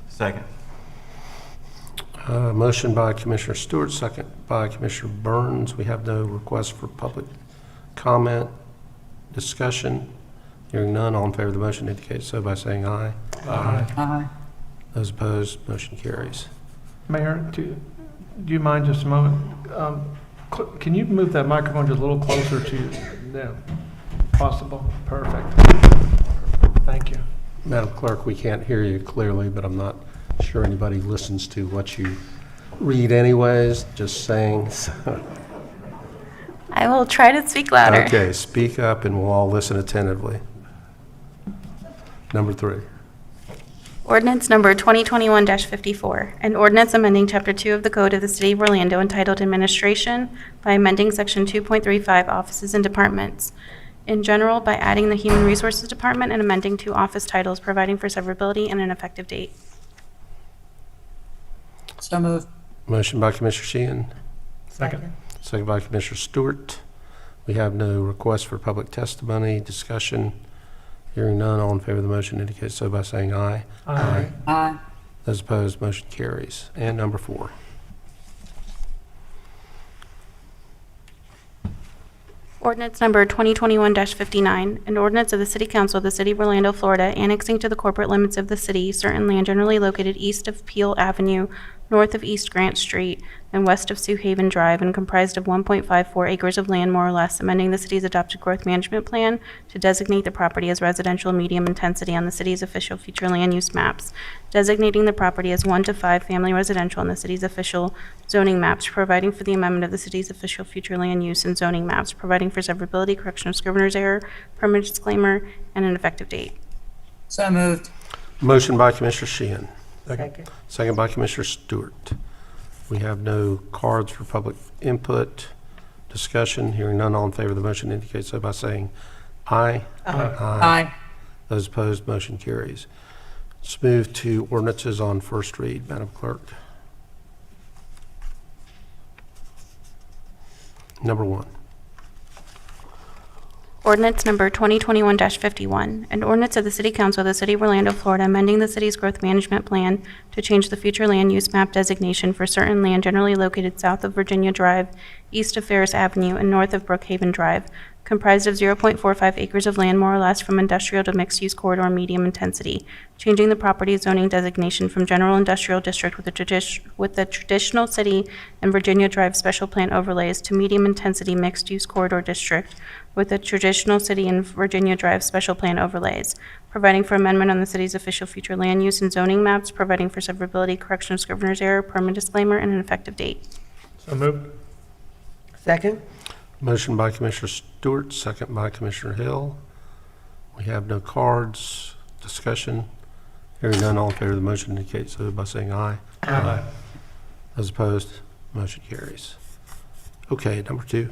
Second. Motion by Commissioner Stewart, second by Commissioner Burns. We have no request for public comment, discussion. Hearing none, all in favor of the motion indicate so by saying aye. Aye. Aye. Those opposed, motion carries. Mayor, do you mind just a moment? Can you move that microphone just a little closer to them? Possible? Perfect. Thank you. Madam Clerk, we can't hear you clearly, but I'm not sure anybody listens to what you read anyways, just saying. I will try to speak louder. Okay, speak up and we'll all listen attentively. Number 3. Ordinance number 2021-54, an ordinance amending Chapter 2 of the Code of the City of Orlando entitled Administration by amending Section 2.35 Offices and Departments. In general, by adding the Human Resources Department and amending 2 office titles, providing for severability and an effective date. So moved. Motion by Commissioner Sheehan, Second. second by Commissioner Stewart. We have no request for public testimony, discussion. Hearing none, all in favor of the motion indicate so by saying aye. Aye. Aye. Those opposed, motion carries. And number 4. Ordinance number 2021-59, an ordinance of the City Council of the City of Orlando, Florida, annexing to the corporate limits of the city certain land generally located east of Peel Avenue, north of East Grant Street, and west of Sioux Haven Drive, and comprised of 1.54 acres of land, more or less, amending the city's adopted growth management plan to designate the property as residential medium intensity on the city's official future land use maps, designating the property as 1 to 5 family residential on the city's official zoning maps, providing for the amendment of the city's official future land use and zoning maps, providing for severability, correction of scrivener's error, permanent disclaimer, and an effective date. So moved. Motion by Commissioner Sheehan. Second. Second by Commissioner Stewart. We have no cards for public input, discussion. Hearing none, all in favor of the motion indicate so by saying aye. Aye. Those opposed, motion carries. Let's move to ordinances on first read. Madam Clerk. Number 1. Ordinance number 2021-51, an ordinance of the City Council of the City of Orlando, Florida, amending the city's growth management plan to change the future land use map designation for certain land generally located south of Virginia Drive, east of Ferris Avenue, and north of Brookhaven Drive, comprised of 0.45 acres of land, more or less, from industrial to mixed-use corridor medium intensity, changing the property zoning designation from general industrial district with the traditional city and Virginia Drive special plan overlays to medium intensity mixed-use corridor district with the traditional city and Virginia Drive special plan overlays, providing for amendment on the city's official future land use and zoning maps, providing for severability, correction of scrivener's error, permanent disclaimer, and an effective date. So moved. Second. Motion by Commissioner Stewart, second by Commissioner Hill. We have no cards, discussion. Hearing none, all in favor of the motion indicate so by saying aye. Aye. Those opposed, motion carries. Okay, number 2.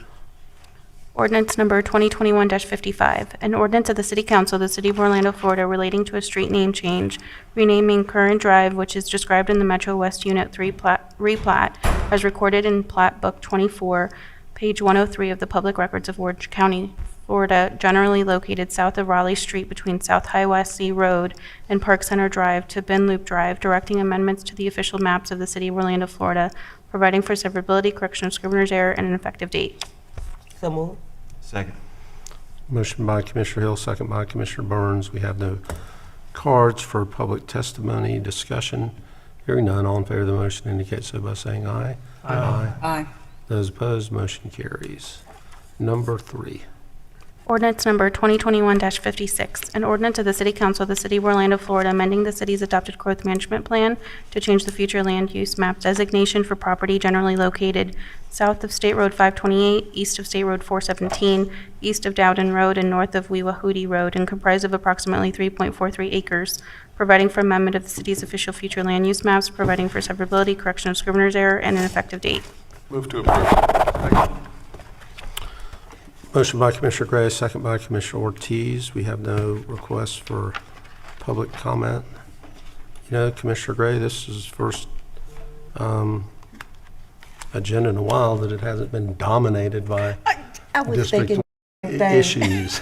Ordinance number 2021-55, an ordinance of the City Council of the City of Orlando, Florida, relating to a street name change, renaming Current Drive, which is described in the Metro West Unit 3 replat, as recorded in Plat Book 24, page 103 of the Public Records of Orange County, Florida, generally located south of Raleigh Street between South Hiawassee Road and Park Center Drive to Ben Loop Drive, directing amendments to the official maps of the City of Orlando, Florida, providing for severability, correction of scrivener's error, and an effective date. So moved. Second. Motion by Commissioner Hill, second by Commissioner Burns. We have no cards for public testimony, discussion. Hearing none, all in favor of the motion indicate so by saying aye. Aye. Aye. Those opposed, motion carries. Number 3. Ordinance number 2021-56, an ordinance of the City Council of the City of Orlando, Florida, amending the city's adopted growth management plan to change the future land use map designation for property generally located south of State Road 528, east of State Road 417, east of Dowden Road, and north of Weewahootie Road, and comprised of approximately 3.43 acres, providing for amendment of the city's official future land use maps, providing for severability, correction of scrivener's error, and an effective date. Move to approve. Motion by Commissioner Gray, second by Commissioner Ortiz. We have no requests for public comment. You know, Commissioner Gray, this is first agenda in a while that it hasn't been dominated by I was District thinking issues.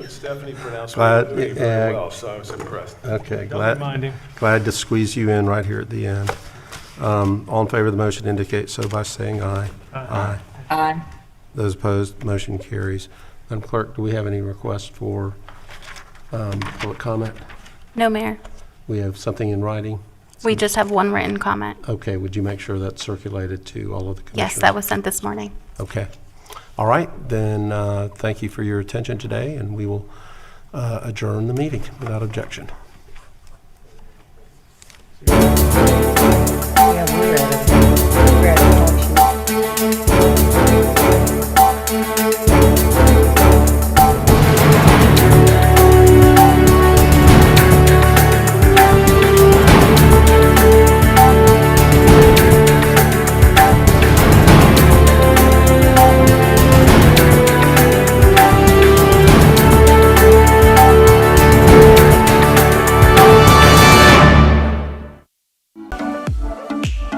Stephanie pronounced Glad- it very well, so I was impressed. Okay, Don't mind him. glad to squeeze you in right here at the end. All in favor of the motion indicate so by saying aye. Aye. Aye. Those opposed, motion carries. Madam Clerk, do we have any requests for public comment? No, Mayor. We have something in writing? We just have one written comment. Okay, would you make sure that's circulated to all of the commissioners? Yes, that was sent this morning. Okay. All right, then thank you for your attention today, and we will adjourn the meeting without objection. Yeah, we're at